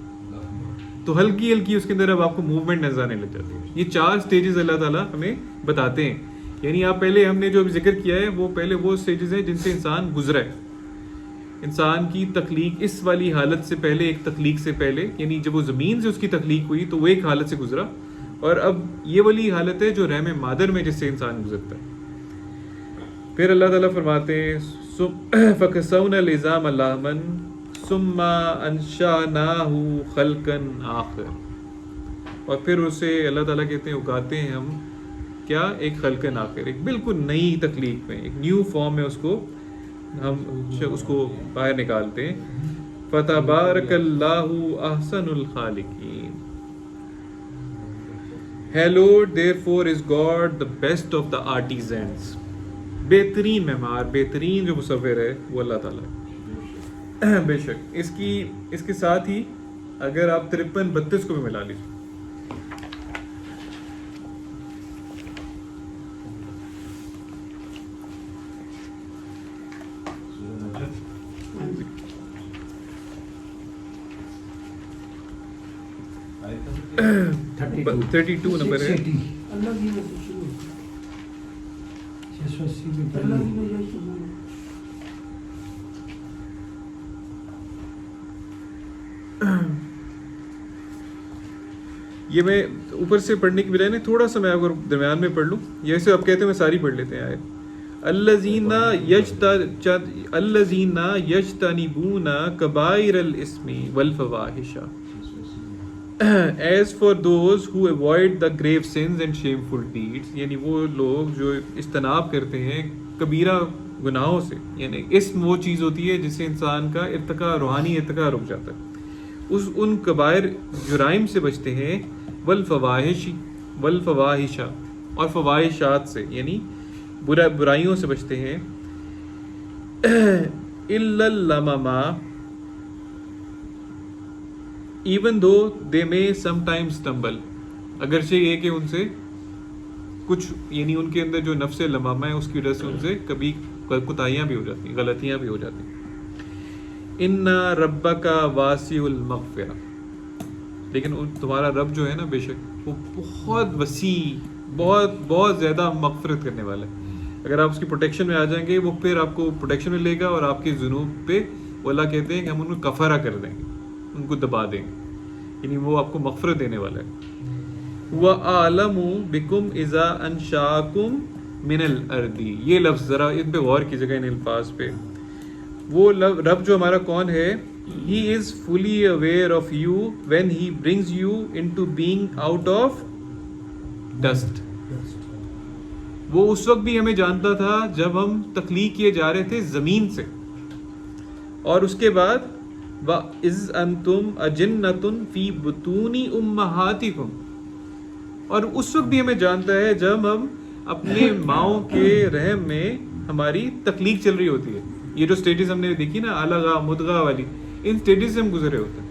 تو ہلکی ہلکی اس کے اندر اب آپ کو موومنٹ نظر آنے لگ جاتی ہے. یہ 4 سٹیجز اللہ تعالیٰ ہمیں بتاتے ہیں. یعنی آپ پہلے ہم نے جو ذکر کیا ہے وہ پہلے وہ سٹیجز ہیں جن سے انسان گزرا ہے. انسان کی تخلیق اس والی حالت سے پہلے، ایک تخلیق سے پہلے، یعنی جب وہ زمین سے اس کی تخلیق ہوئی تو وہ ایک حالت سے گزرا، اور اب یہ والی حالت ہے جو رحم مادر میں جس سے انسان گزرتا ہے. پھر اللہ تعالیٰ فرماتے ہیں فَكَسَوْنَا الْعِظَامَ لَحْمًا ثُمَّ أَنشَأْنَاهُ خَلْقًا آخَرَ. اور پھر اسے اللہ تعالیٰ کہتے ہیں اگاتے ہیں ہم کیا، ایک خلقن آخر، ایک بالکل نئی تخلیق میں، ایک نیو فارم میں اس کو ہم اس کو باہر نکالتے ہیں. فَتَبَارَكَ اللَّهُ أَحْسَنُ الْخَالِقِينَ. Hallowed therefore is God, the best of the artisans. بہترین معمار، بہترین جو مصور ہے وہ اللہ تعالیٰ ہے. بے شک اس کے ساتھ ہی اگر آپ 53 32 کو بھی ملا لیجیے. آیت 32 نمبر ہے. 680. اللہ کی وجہ سے شروع. 680 میں اللہ کی پڑھی. وجہ سے شروع. یہ میں اوپر سے پڑھنے کی بجائے تھوڑا سا میں اگر درمیان میں پڑھ لوں، جیسے آپ کہتے ہیں میں ساری پڑھ لیتے ہیں آیت. الذین یجتنبون کبائر الاسم والفواحش. As for those who avoid the grave sins and shameful deeds، یعنی وہ لوگ جو اجتناب کرتے ہیں کبیرہ گناہوں سے، یعنی اسم وہ چیز ہوتی ہے جس سے انسان کا ارتقاء، روحانی ارتقاء رک جاتا ہے، ان کبائر جرائم سے بچتے ہیں. والفواحش اور فواحشات سے، یعنی برائیوں سے بچتے ہیں. الا اللمما even though they may sometimes stumble، اگرچہ یہ کہ ان سے کچھ، یعنی ان کے اندر جو نفس لمامہ ہے اس کی وجہ سے ان سے کبھی کوتاہیاں بھی ہو جاتی ہیں، غلطیاں بھی ہو جاتی ہیں. ان ربک واسع المغفرہ، لیکن تمہارا رب جو ہے نا بے شک وہ بہت وسیع، بہت زیادہ مغفرت کرنے والا ہے. اگر آپ اس کی پروٹیکشن میں آ جائیں گے وہ پھر آپ کو پروٹیکشن میں لے گا، اور آپ کے ذنوب پہ وہ اللہ کہتے ہیں کہ ہم ان کو کفارہ کر دیں گے، ان کو دبا دیں گے، یعنی وہ آپ کو مغفرت دینے والا ہے. وَأَعْلَمُ بِكُمْ إِذَا أَنشَأَكُمْ مِنَ الْأَرْضِ. یہ لفظ ذرا ان پہ غور کیجیے گا، ان الفاظ پہ. وہ رب جو ہمارا کون ہے، He is fully aware of you when He brings you into being out of dust. وہ اس وقت بھی ہمیں جانتا تھا جب ہم تخلیق کیے جا رہے تھے زمین سے، اور اس کے بعد وَإِذْ أَنْتُمْ أَجِنَّةٌ فِي بُطُونِ أُمَّهَاتِكُمْ، اور اس وقت بھی ہمیں جانتا ہے جب ہم اپنے ماؤں کے رحم میں ہماری تخلیق چل رہی ہوتی ہے. یہ جو سٹیجز ہم نے دیکھی نا، علغہ مدغہ والی، ان سٹیجز سے ہم گزرے ہوتے ہیں،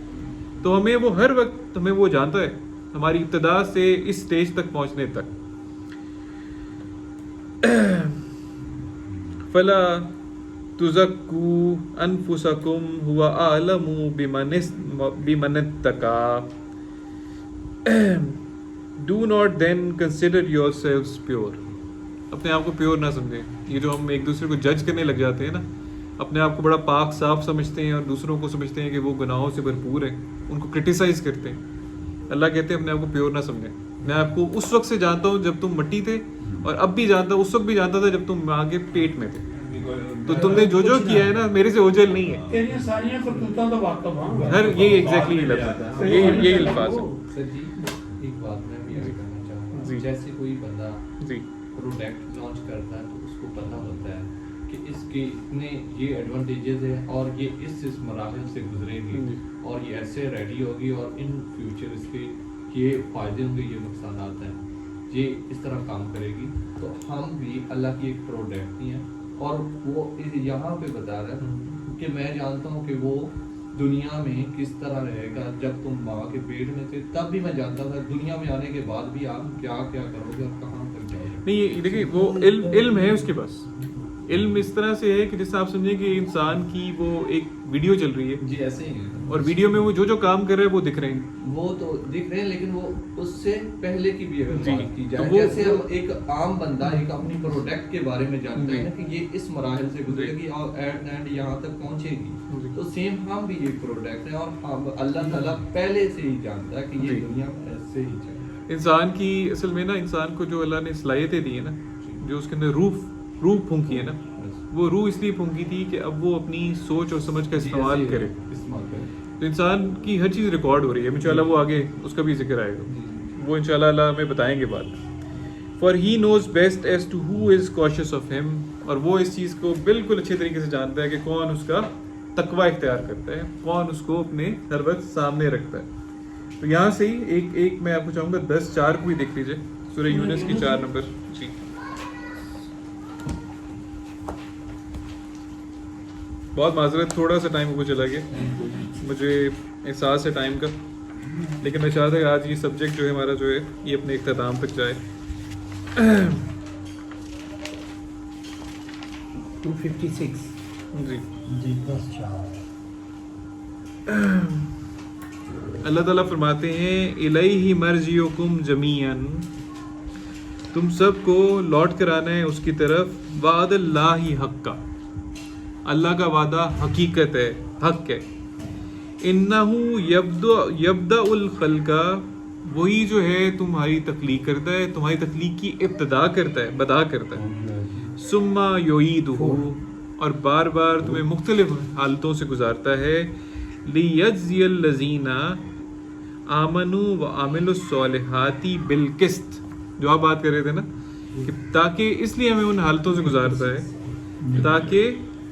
تو ہمیں وہ ہر وقت ہمیں وہ جانتا ہے، ہماری ابتدا سے اس سٹیج تک پہنچنے تک. فلا تزکوا انفسکم هو اعلم بمن اتقى. Do not then consider yourselves pure. اپنے آپ کو پیور نہ سمجھیں. یہ جو ہم ایک دوسرے کو جج کرنے لگ جاتے ہیں نا، اپنے آپ کو بڑا پاک صاف سمجھتے ہیں اور دوسروں کو سمجھتے ہیں کہ وہ گناہوں سے بھرپور ہیں، ان کو کرٹیسائز کرتے ہیں. اللہ کہتے ہیں اپنے آپ کو پیور نہ سمجھیں. میں آپ کو اس وقت سے جانتا ہوں جب تم مٹی تھے، اور اب بھی جانتا ہوں، اس وقت بھی جانتا تھا جب تم ماں کے پیٹ میں تھے. تو تم نے جو کیا ہے نا میرے سے اوجھل نہیں ہے. تیری ساریاں کرتوتاں تو واقف ہوں. ہر یہ ایگزیکٹلی لفظ ہے، یہی الفاظ ہے. سر جی ایک بات میں بھی ایڈ کرنا چاہوں گا. جی. جیسے کوئی بندہ جی پروڈکٹ لانچ کرتا ہے تو اس کو پتہ ہوتا ہے کہ اس کے اتنے یہ ایڈوانٹیجز ہیں اور یہ اس مراحل سے گزرے گی اور یہ ایسے ریڈی ہوگی اور ان فیوچر اس کے یہ فائدے ہوں گے، یہ نقصانات ہیں، یہ اس طرح کام کرے گی. تو ہم بھی اللہ کی ایک پروڈکٹ ہی ہیں، اور وہ یہاں پہ بتا رہا ہے کہ میں جانتا ہوں کہ وہ دنیا میں کس طرح رہے گا. جب تم ماں کے پیٹ میں تھے تب بھی میں جانتا تھا، دنیا میں آنے کے بعد بھی آپ کیا کیا کرو گے اور کہاں تک جاؤ گے. نہیں، یہ دیکھیے وہ علم ہے اس کے پاس، علم اس طرح سے ہے کہ جیسے آپ سمجھیں کہ انسان کی وہ ایک ویڈیو چل رہی ہے جی ایسے ہی ہے. اور ویڈیو میں وہ جو کام کر رہے ہیں وہ دکھ رہے ہیں. وہ تو دکھ رہے ہیں لیکن وہ اس سے پہلے کی بھی اگر جی. بات کی جائے تو وہ جیسے ہم ایک عام بندہ ایک اپنی پروڈکٹ کے بارے میں جانتا ہے جی. نا کہ یہ اس مراحل سے گزرے گی اور ایٹ اینڈ یہاں تک پہنچے جی. گی تو سیم ہم بھی ایک پروڈکٹ ہیں اور ہم اللہ تعالیٰ پہلے سے ہی جانتا ہے کہ جی. یہ دنیا ایسے ہی چلے. انسان کی اصل میں نا انسان کو جو اللہ نے صلاحیتیں دی ہیں نا, جو اس کے اندر روح پھونکی ہے نا, وہ روح اس لیے پھونکی تھی کہ اب وہ اپنی سوچ اور سمجھ کا استعمال کرے. تو انسان کی ہر چیز ریکارڈ ہو رہی ہے. انشاءاللہ وہ آگے اس کا بھی ذکر آئے گا, وہ انشاءاللہ اللہ ہمیں بتائیں گے بعد میں. For he knows best as to who is conscious of him, اور وہ اس چیز کو بالکل اچھے طریقے سے جانتا ہے کہ کون اس کا تقوی اختیار کرتا ہے, کون اس کو اپنے ہر وقت سامنے رکھتا ہے. تو یہاں سے ہی ایک میں آپ کو چاہوں گا 10:4 کو بھی دیکھ لیجیے, سورہ یونس کی 4 نمبر. جی بہت معذرت, تھوڑا سا ٹائم اوپر چلا گیا, مجھے احساس ہے ٹائم کا, لیکن میں چاہتا ہوں کہ آج یہ سبجیکٹ جو ہے ہمارا جو ہے یہ اپنے اختتام تک جائے. 256. جی جی 10:4. اللہ تعالیٰ فرماتے ہیں الیہ مرجعکم جمیعا, تم سب کو لوٹ کر آنا ہے اس کی طرف. وعد اللہ حق, اللہ کا وعدہ حقیقت ہے, حق ہے. انہ یبدأ الخلق, وہی جو ہے تمہاری تخلیق کرتا ہے, تمہاری تخلیق کی ابتدا کرتا ہے, بدا کرتا ہے. ثم یعیدہ, اور بار بار تمہیں مختلف حالتوں سے گزارتا ہے. لیجزی الذین آمنوا وعملوا الصالحات بالقسط, جو آپ بات کر رہے تھے نا, کہ تاکہ اس لیے ہمیں ان حالتوں سے گزارتا ہے تاکہ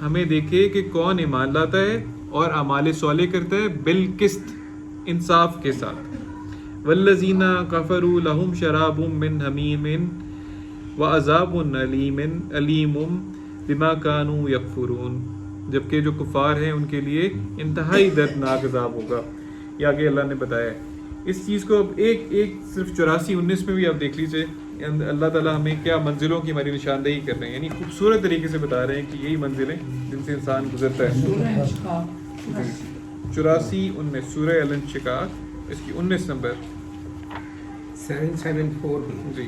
ہمیں دیکھے کہ کون ایمان لاتا ہے اور اعمال صالح کرتا ہے بالقسط, انصاف کے ساتھ. والذین کفروا لہم شراب من حمیم وعذاب علیم بما کانوا یکفرون, جبکہ جو کفار ہیں ان کے لیے انتہائی دردناک عذاب ہوگا. یہ آگے اللہ نے بتایا ہے. اس چیز کو اب ایک صرف 84-19 میں بھی آپ دیکھ لیجیے, اللہ تعالیٰ ہمیں کیا منزلوں کی ہماری نشاندہی کر رہے ہیں, یعنی خوبصورت طریقے سے بتا رہے ہیں کہ یہی منزلیں جن سے انسان گزرتا ہے. سورہ انشقاق 84-19 سورہ الانشقاق, اس کی 19 نمبر. 774 بھی. جی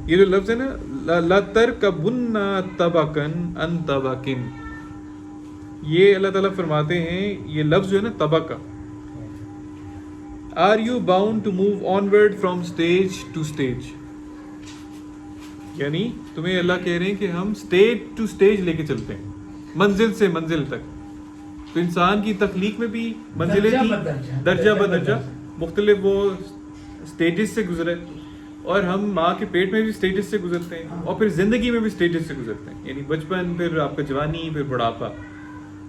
یہ جو لفظ ہے نا لَتَرْكَبُنَّ طَبَقًا عَنْ طَبَقٍ, یہ اللہ تعالیٰ فرماتے ہیں یہ لفظ جو ہے نا طبقہ, are you bound to move onward from stage to stage, یعنی تمہیں اللہ کہہ رہے ہیں کہ ہم اسٹیج ٹو اسٹیج لے کے چلتے ہیں, منزل سے منزل تک. تو انسان کی تخلیق میں بھی منزلیں تھیں, درجہ بدرجہ مختلف وہ اسٹیجز سے گزرے, اور ہم ماں کے پیٹ میں بھی اسٹیجز سے گزرتے ہیں, اور پھر زندگی میں بھی اسٹیجز سے گزرتے ہیں, یعنی بچپن, پھر آپ کا جوانی, پھر بڑھاپا,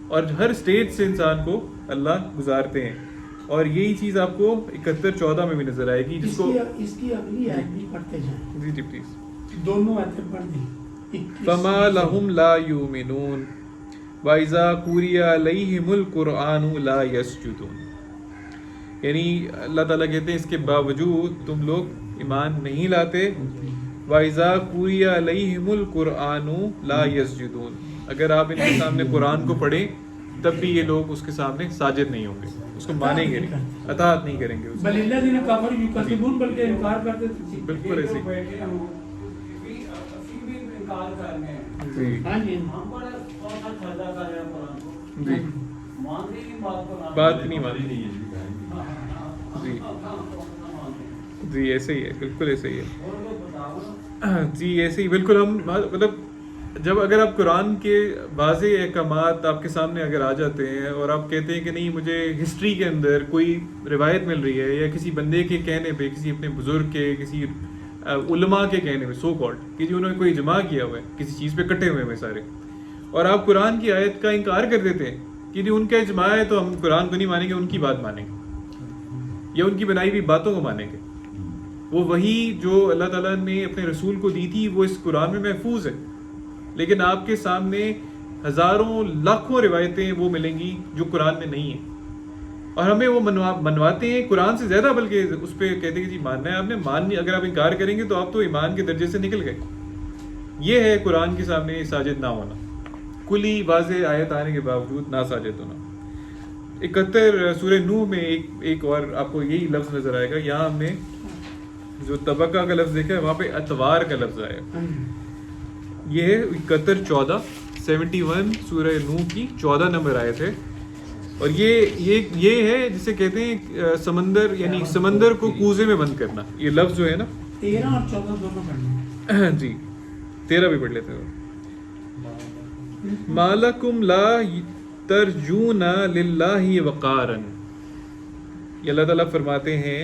اور ہر اسٹیج سے انسان کو اللہ گزارتے ہیں. اور یہی چیز آپ کو 71-14 میں بھی نظر آئے گی, جس کو اس کی اگلی آیت بھی پڑھتے جائیں. جی پلیز. دونوں آیتیں پڑھ دیں. فما لهم لا یؤمنون وَإِذَا قُرِئَ عَلَيْهِمُ الْقُرْآنُ لَا يَسْجُدُونَ, یعنی اللہ تعالیٰ کہتے ہیں اس کے باوجود تم لوگ ایمان نہیں لاتے. وَإِذَا قُرِئَ عَلَيْهِمُ الْقُرْآنُ لَا يَسْجُدُونَ, اگر آپ ان کے سامنے قرآن کو پڑھیں تب بھی یہ لوگ اس کے سامنے ساجد نہیں ہوں گے, اس کو مانیں گے نہیں, اطاعت نہیں کریں گے. بل الذین کفروا یکذبون, بلکہ انکار کرتے تھے. بالکل ایسے ہی. جی ہاں جی, جی بات نہیں مانی. جی جی ایسے ہی ہے, بالکل ایسے ہی ہے. جی ایسے ہی بالکل. ہم مطلب جب اگر آپ قرآن کے واضح احکامات آپ کے سامنے اگر آ جاتے ہیں اور آپ کہتے ہیں کہ نہیں مجھے ہسٹری کے اندر کوئی روایت مل رہی ہے یا کسی بندے کے کہنے پہ, کسی اپنے بزرگ کے, کسی علماء کے کہنے پہ سو کالڈ کہ جی انہوں نے کوئی اجماع کیا ہوا ہے, کسی چیز پہ کٹے ہوئے ہیں سارے, اور آپ قرآن کی آیت کا انکار کر دیتے ہیں کہ جی ان کا اجماع ہے تو ہم قرآن کو نہیں مانیں گے, ان کی بات مانیں گے یا ان کی بنائی ہوئی باتوں کو مانیں گے. وہ وہی جو اللہ تعالیٰ نے اپنے رسول کو دی تھی وہ اس قرآن میں محفوظ ہے، لیکن آپ کے سامنے ہزاروں لاکھوں روایتیں وہ ملیں گی جو قرآن میں نہیں ہیں، اور ہمیں وہ منواتے ہیں قرآن سے زیادہ، بلکہ اس پہ کہتے ہیں کہ جی ماننا ہے آپ نے، اگر آپ انکار کریں گے تو آپ تو ایمان کے درجے سے نکل گئے. یہ ہے قرآن کے سامنے ساجد نہ ہونا، کلی واضح آیت آنے کے باوجود نہ ساجد ہونا. 71 سورہ نوح میں ایک اور آپ کو یہی لفظ نظر آئے گا. یہاں ہم نے جو طبقہ کا لفظ دیکھا ہے وہاں پہ اتوار کا لفظ آیا. یہ ہے 71 سورہ نوح کی 14 نمبر آیت ہے، اور یہ ہے جسے کہتے ہیں سمندر، یعنی سمندر کو کوزے میں بند کرنا. یہ لفظ جو ہے نا 13 اور 14 دونوں پڑھنا. جی 13 بھی پڑھ لیتے ہیں. مالکم لا ترجون للہ وقارا، یہ اللہ تعالیٰ فرماتے ہیں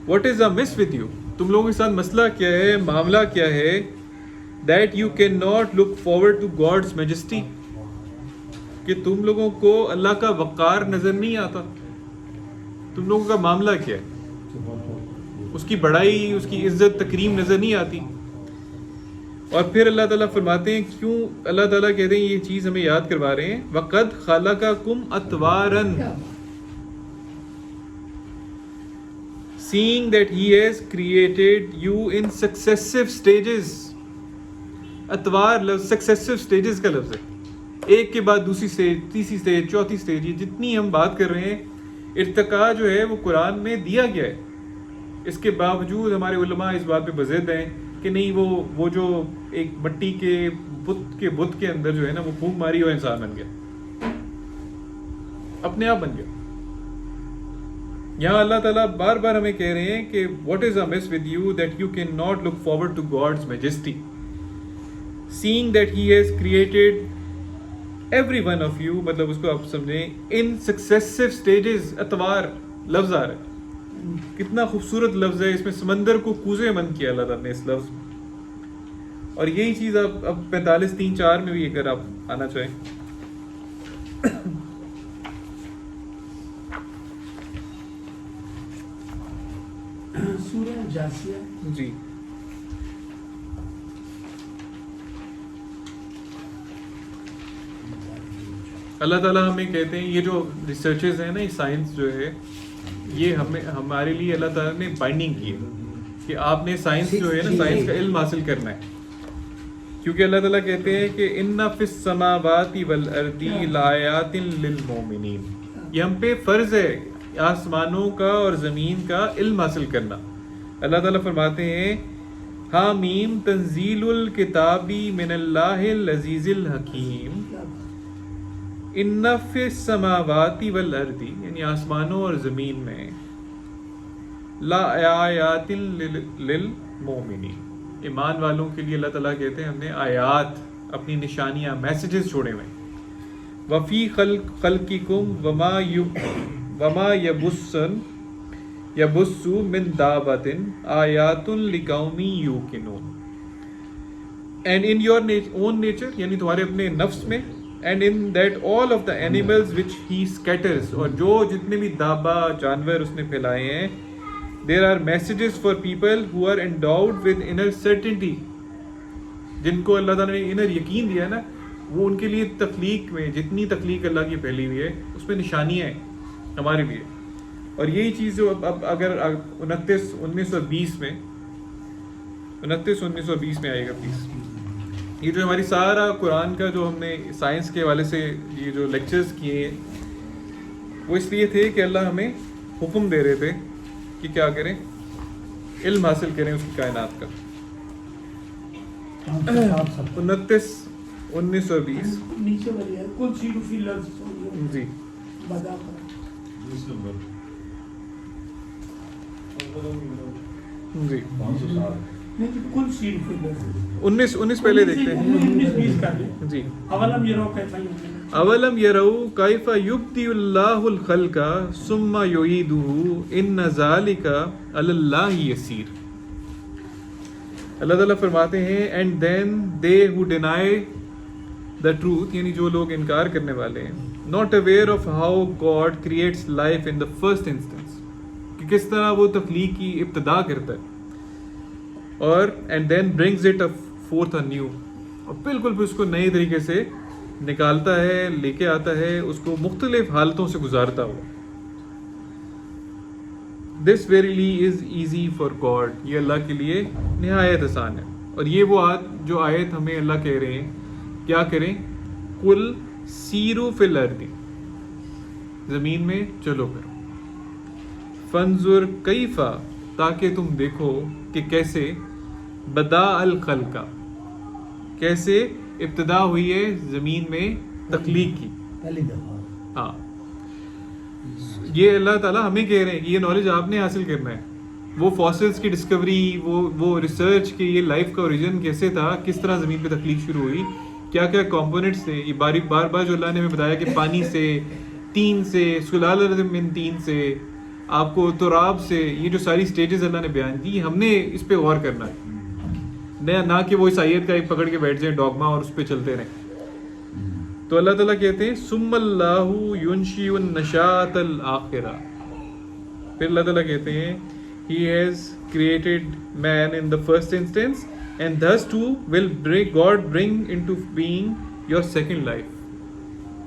what is amiss with you, تم لوگوں کے ساتھ مسئلہ کیا ہے، معاملہ کیا ہے، that you can not look forward to God's majesty, کہ تم لوگوں کو اللہ کا وقار نظر نہیں آتا. تم لوگوں کا معاملہ کیا ہے، اس کی بڑائی، اس کی عزت تکریم نظر نہیں آتی. اور پھر اللہ تعالیٰ فرماتے ہیں کیوں اللہ تعالیٰ کہتے ہیں یہ چیز ہمیں یاد کروا رہے ہیں، وَقَدْ خَلَقَكُمْ أَطْوَارًا، seeing that he has created you in successive stages. اتوار لفظ سکسیسو سٹیجز کا لفظ ہے، ایک کے بعد دوسری سٹیج، تیسری سٹیج، چوتھی سٹیج. یہ جتنی ہم بات کر رہے ہیں ارتقاء جو ہے وہ قرآن میں دیا گیا ہے. اس کے باوجود ہمارے علماء اس بات پہ بضد ہیں کہ نہیں وہ جو ایک مٹی کے بت کے اندر جو ہے نا وہ پھونک ماری وہ انسان بن گیا، اپنے آپ بن گیا. یہاں اللہ تعالیٰ بار بار ہمیں کہہ رہے ہیں کہ what is amiss with you that you can not look forward to God's majesty, seeing that he has created every one of you، مطلب اس کو آپ سمجھیں in successive stages. اتوار لفظ آ رہا ہے، کتنا خوبصورت لفظ ہے. اس میں سمندر کو کوزے بند کیا اللہ تعالیٰ نے اس لفظ میں. اور یہی چیز آپ اب 45:3-4 میں بھی اگر آپ آنا چاہیں. سورہ جاسیہ جی اللہ تعالیٰ ہمیں کہتے ہیں یہ جو ریسرچز ہیں نا، یہ سائنس جو ہے یہ ہمارے لیے اللہ تعالیٰ نے بائنڈنگ کی ہے کہ آپ نے سائنس جو ہے نا، سائنس کا علم حاصل کرنا ہے. کیونکہ اللہ تعالیٰ کہتے ہیں کہ ان فی السماوات والارض لآیات للمؤمنین، یہ ہم پہ فرض ہے آسمانوں کا اور زمین کا علم حاصل کرنا. اللہ تعالیٰ فرماتے ہیں حامیم تنزیل الکتاب من اللہ العزیز الحکیم، ان فی السماوات والارض، یعنی آسمانوں اور زمین میں، لآیات للمؤمنین، ایمان والوں کے لیے اللہ تعالیٰ کہتے ہیں ہم نے آیات، اپنی نشانیاں، میسیجز چھوڑے ہوئے. وفی خلقکم وما یبث من دابۃ آیات لقوم یوقنون، and in your own nature, یعنی تمہارے اپنے نفس میں، and in that all of the animals which he scatters, اور جو جتنے بھی دابہ جانور اس نے پھیلائے ہیں، there are messages for people who are endowed with inner certainty, جن کو اللہ تعالیٰ نے انر یقین دیا ہے نا، وہ ان کے لیے تخلیق میں جتنی تخلیق اللہ کی پھیلی ہوئی ہے اس میں نشانیاں ہیں ہمارے لیے. اور یہی چیز جو اب اگر 29-1920 میں آئے گا پلیز، یہ جو ہماری سارا قرآن کا جو ہم نے سائنس کے حوالے سے یہ جو لیکچرز کیے ہیں وہ اس لیے تھے کہ اللہ ہمیں حکم دے رہے تھے کہ کیا کریں، علم حاصل کریں اس کی کائنات کا. 1920 نیچے والی ہے کل سیڈ فی لفظ جی بدا جی کل سیڈ فی لفظ 19 پہلے دیکھتے ہیں 19-20 کر لیں. جی. اولم یرو کیفا یبدئ، اولم یروا کیف یبدئ اللہ الخلق ثم یعیدہ ان ذلک علی اللہ یسیر. اللہ تعالیٰ فرماتے ہیں and then they who deny the truth, یعنی جو لوگ انکار کرنے والے ہیں، not aware of how God creates life in the first instance, کہ کس طرح وہ تخلیق کی ابتدا کرتا ہے اور and then brings it forth new, اور بالکل بھی اس کو نئے طریقے سے نکالتا ہے, لے کے آتا ہے, اس کو مختلف حالتوں سے گزارتا ہوا. This verily is easy for God, یہ اللہ کے لیے نہایت آسان ہے. اور یہ وہ جو آیت ہمیں اللہ کہہ رہے ہیں کیا کریں, کل سیرو فی الارض, زمین میں چلو کرو, فانظر کیفا, تاکہ تم دیکھو کہ کیسے, بدا الخلق, کیسے ابتدا ہوئی ہے زمین میں تخلیق کی. پہلی دفعہ. ہاں, یہ اللہ تعالیٰ ہمیں کہہ رہے ہیں کہ یہ نالج آپ نے حاصل کرنا ہے. وہ فاسلز کی ڈسکوری, وہ ریسرچ کہ یہ لائف کا اوریجن کیسے تھا, کس طرح زمین پہ تخلیق شروع ہوئی, کیا کیا کمپوننٹس تھے, یہ بار بار جو اللہ نے ہمیں بتایا کہ پانی سے, تین سے, سلالۃ من تین سے, آپ کو تراب سے, یہ جو ساری سٹیجز اللہ نے بیان کی, ہم نے اس پہ غور کرنا ہے, نہ کہ وہ اس آیت کا ایک پکڑ کے بیٹھ جائیں ڈاگما اور اس پہ چلتے رہیں. تو اللہ تعالیٰ کہتے ہیں ثم اللہ ینشئ النشاۃ الآخرہ, پھر اللہ تعالیٰ کہتے ہیں He has created man in the first instance and thus too will God bring into being your second life.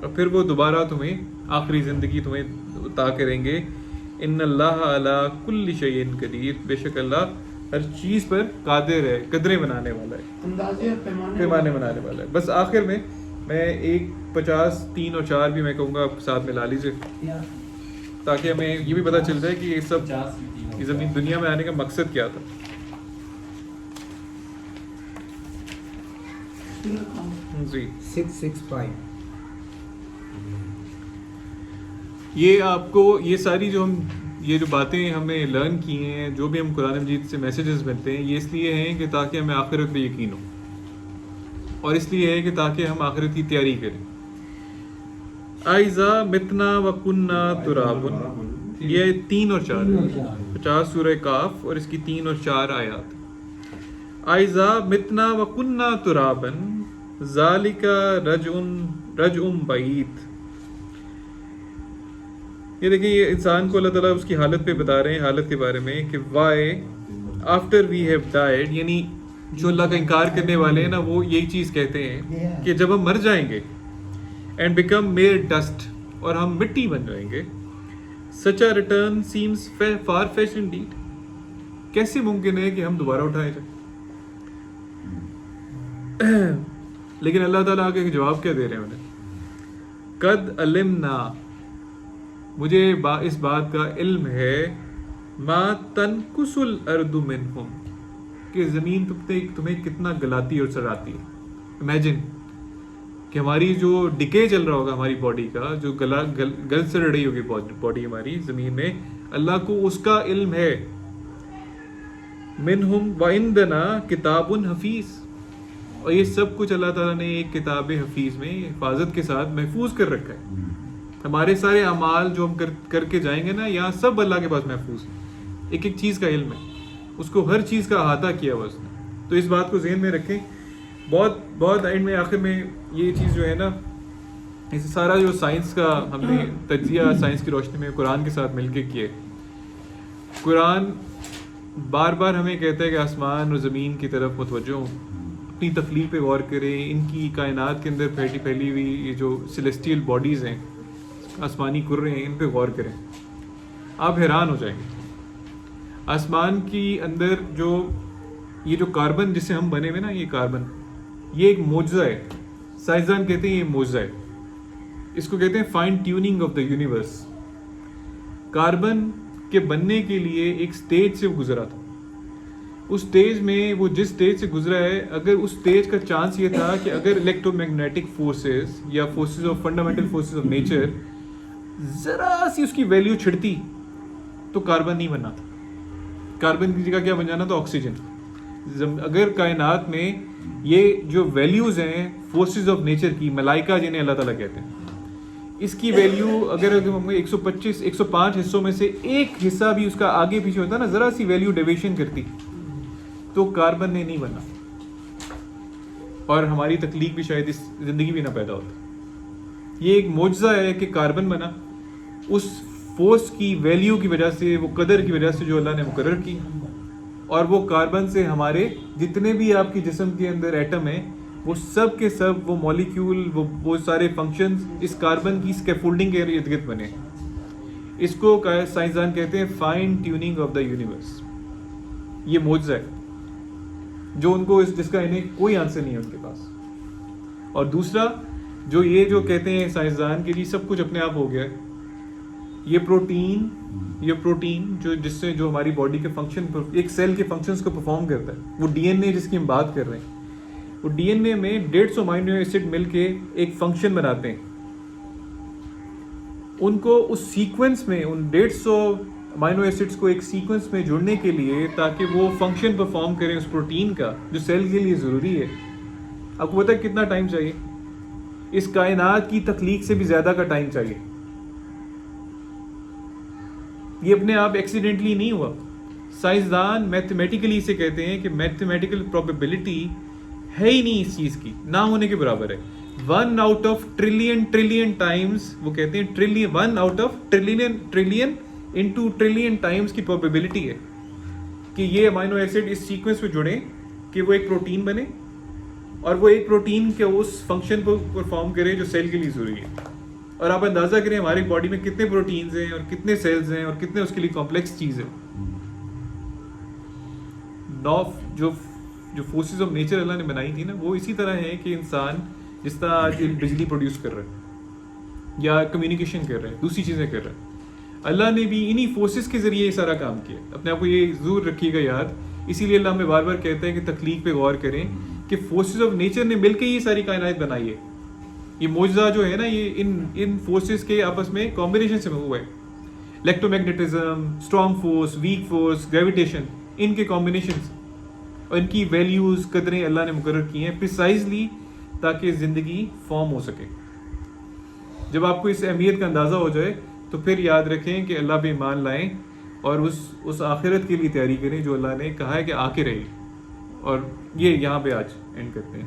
اور پھر وہ دوبارہ تمہیں آخری زندگی تمہیں عطا کریں گے. ان اللہ علی کل شیء قدیر, بے شک اللہ ہر چیز پر قادر ہے, قدریں بنانے والا ہے, اندازے اور پیمانے بنانے والا ہے. بس آخر میں 50 3 اور 4 بھی میں کہوں گا آپ ساتھ ملا لیجیے تاکہ ہمیں یہ بھی پتہ چل جائے کہ یہ سب یہ زمین دنیا میں آنے کا مقصد کیا تھا. جی 665. یہ آپ کو یہ ساری جو باتیں ہمیں لرن کی ہیں, جو بھی ہم قرآن مجید سے میسیجز ملتے ہیں, یہ اس لیے ہیں کہ تاکہ ہمیں آخرت پہ یقین ہو, اور اس لیے ہے کہ تاکہ ہم آخرت کی تیاری کریں. اذا متنا وکنا تراب, یہ 3 اور 4 50 سورہ کاف اور اس کی 3 اور 4 آیات. اذا متنا وکنا ترابا ذالک رجع بعید. یہ دیکھیں, یہ انسان کو اللہ تعالیٰ اس کی حالت پہ بتا رہے ہیں, حالت کے بارے میں کہ why after we have died, یعنی جو اللہ کا انکار کرنے والے ہیں نا, وہ یہی چیز کہتے ہیں کہ جب ہم مر جائیں گے اینڈ بیکم میئر ڈسٹ, اور ہم مٹی بن جائیں گے, such a return seems far fetched indeed, کیسے ممکن ہے کہ ہم دوبارہ اٹھائے جائیں. لیکن اللہ تعالیٰ آگے جواب کیا دے رہے ہیں انہیں, قد علمنا, مجھے اس بات کا علم ہے, ما تنقص الارض منہم, کہ زمین تمہیں کتنا گلاتی اور سڑاتی ہے. امیجن کہ ہماری جو ڈکے چل رہا ہوگا ہماری باڈی کا, جو گل سڑ رہی ہوگی باڈی ہماری زمین میں, اللہ کو اس کا علم ہے. منہم وعندنا کتاب حفیظ, اور یہ سب کچھ اللہ تعالیٰ نے ایک کتاب حفیظ میں حفاظت کے ساتھ محفوظ کر رکھا ہے. ہمارے سارے اعمال جو ہم کر کے جائیں گے نا, یہاں سب اللہ کے پاس محفوظ ہے, ایک ایک چیز کا علم ہے, اس کو ہر چیز کا احاطہ کیا ہوا اس نے. تو اس بات کو ذہن میں رکھیں. بہت بہت اینڈ میں آخر میں یہ چیز جو ہے نا, اسے سارا جو سائنس کا ہم نے تجزیہ سائنس کی روشنی میں قرآن کے ساتھ مل کے کیے. قرآن بار بار ہمیں کہتا ہے کہ آسمان اور زمین کی طرف متوجہ ہوں, اپنی تخلیق پہ غور کریں, ان کی کائنات کے اندر پھیلی ہوئی یہ جو سیلیسٹیل باڈیز ہیں, آسمانی کرے ہیں, ان پہ غور کریں, آپ حیران ہو جائیں گے. آسمان کی اندر یہ جو کاربن جس سے ہم بنے ہوئے نا, یہ کاربن, یہ ایک معجزہ ہے. سائنسدان کہتے ہیں یہ معجزہ ہے, اس کو کہتے ہیں fine tuning of the universe. Carbon کے بننے کے لیے ایک سٹیج سے گزرا تھا. اس سٹیج میں وہ جس سٹیج سے گزرا ہے, اگر اس سٹیج کا چانس یہ تھا کہ اگر الیکٹرو میگنیٹک فورسز یا forces of fundamental forces of nature ذرا سی اس کی ویلیو چھڑتی تو کاربن نہیں بننا تھا. کاربن کی جگہ کیا بن جانا تھا, آکسیجن. اگر کائنات میں یہ جو ویلیوز ہیں فورسز آف نیچر کی, ملائکہ جنہیں اللہ تعالیٰ کہتے ہیں, اس کی ویلیو اگر ہم 105 حصوں میں سے ایک حصہ بھی اس کا آگے پیچھے ہوتا نا, ذرا سی ویلیو ڈیویشن کرتی تو کاربن نے نہیں بننا, اور ہماری تخلیق بھی شاید اس زندگی بھی نہ پیدا ہوتی. یہ ایک معجزہ ہے کہ کاربن بنا. اس فورس کی ویلیو کی وجہ سے، وہ قدر کی وجہ سے جو اللہ نے مقرر کی، اور وہ کاربن سے ہمارے جتنے بھی آپ کی جسم کے اندر ایٹم ہیں وہ سب کے سب، وہ مالیکیول، وہ سارے فنکشنز اس کاربن کی اسکیفولڈنگ کے ارد گرد بنے. اس کو سائنسدان کہتے ہیں fine tuning of the universe. یہ معجزہ ہے جو ان کو جس کا انہیں کوئی آنسر نہیں ہے ان کے پاس. اور دوسرا جو جو کہتے ہیں سائنسدان کہ جی سب کچھ اپنے آپ ہو گیا ہے، یہ پروٹین جس سے جو ہماری باڈی کے فنکشن، ایک سیل کے فنکشنز کو پرفارم کرتا ہے، وہ ڈی این اے جس کی ہم بات کر رہے ہیں، وہ ڈی این اے میں 150 امینو ایسڈ مل کے ایک فنکشن بناتے ہیں. ان کو اس سیکوینس میں، ان 150 امینو ایسڈس کو ایک سیکوینس میں جڑنے کے لیے تاکہ وہ فنکشن پرفارم کریں اس پروٹین کا جو سیل کے لیے ضروری ہے، آپ کو پتہ ہے کتنا ٹائم چاہیے؟ اس کائنات کی تخلیق سے بھی زیادہ کا ٹائم چاہیے. یہ اپنے آپ ایکسیڈنٹلی نہیں ہوا. سائنسدان میتھمیٹیکلی اسے کہتے ہیں کہ میتھمیٹیکل پروبیبلٹی ہے ہی نہیں اس چیز کی، نہ ہونے کے برابر ہے. 1 آؤٹ آف ٹریلین ٹائمز، وہ کہتے ہیں 1 out of trillion into trillion Times کی پروبیبلٹی ہے کہ یہ امینو ایسڈ اس سیکوینس میں جڑیں کہ وہ ایک پروٹین بنے، اور وہ ایک پروٹین کے اس فنکشن کو پرفارم کرے جو سیل کے لیے ضروری ہے. اور آپ اندازہ کریں ہماری باڈی میں کتنے پروٹینز ہیں اور کتنے سیلز ہیں اور کتنے اس کے لیے کمپلیکس چیز ہے. جو فورسز آف نیچر اللہ نے بنائی تھی نا، وہ اسی طرح ہے کہ انسان جس طرح آج بجلی پروڈیوس کر رہا ہے یا کمیونیکیشن کر رہا ہے، دوسری چیزیں کر رہا ہے، اللہ نے بھی انہی فورسز کے ذریعے یہ سارا کام کیا. اپنے آپ کو یہ ضرور رکھیے گا یاد. اسی لیے اللہ ہمیں بار بار کہتا ہے کہ تخلیق پہ غور کریں کہ فورسز آف نیچر نے مل کے یہ ساری کائنات بنائی ہے. یہ معجزہ جو ہے نا، یہ ان فورسز کے آپس میں کمبینیشن سے ہوا ہے. Electromagnetism, strong force, weak force, gravitation, ان کے کمبینیشنز اور ان کی ویلیوز، قدریں اللہ نے مقرر کی ہیں پریسائزلی تاکہ زندگی فارم ہو سکے. جب آپ کو اس اہمیت کا اندازہ ہو جائے تو پھر یاد رکھیں کہ اللہ پہ ایمان لائیں اور اس آخرت کے لیے تیاری کریں جو اللہ نے کہا ہے کہ آ کے رہے. اور یہ یہاں پہ آج اینڈ کرتے ہیں.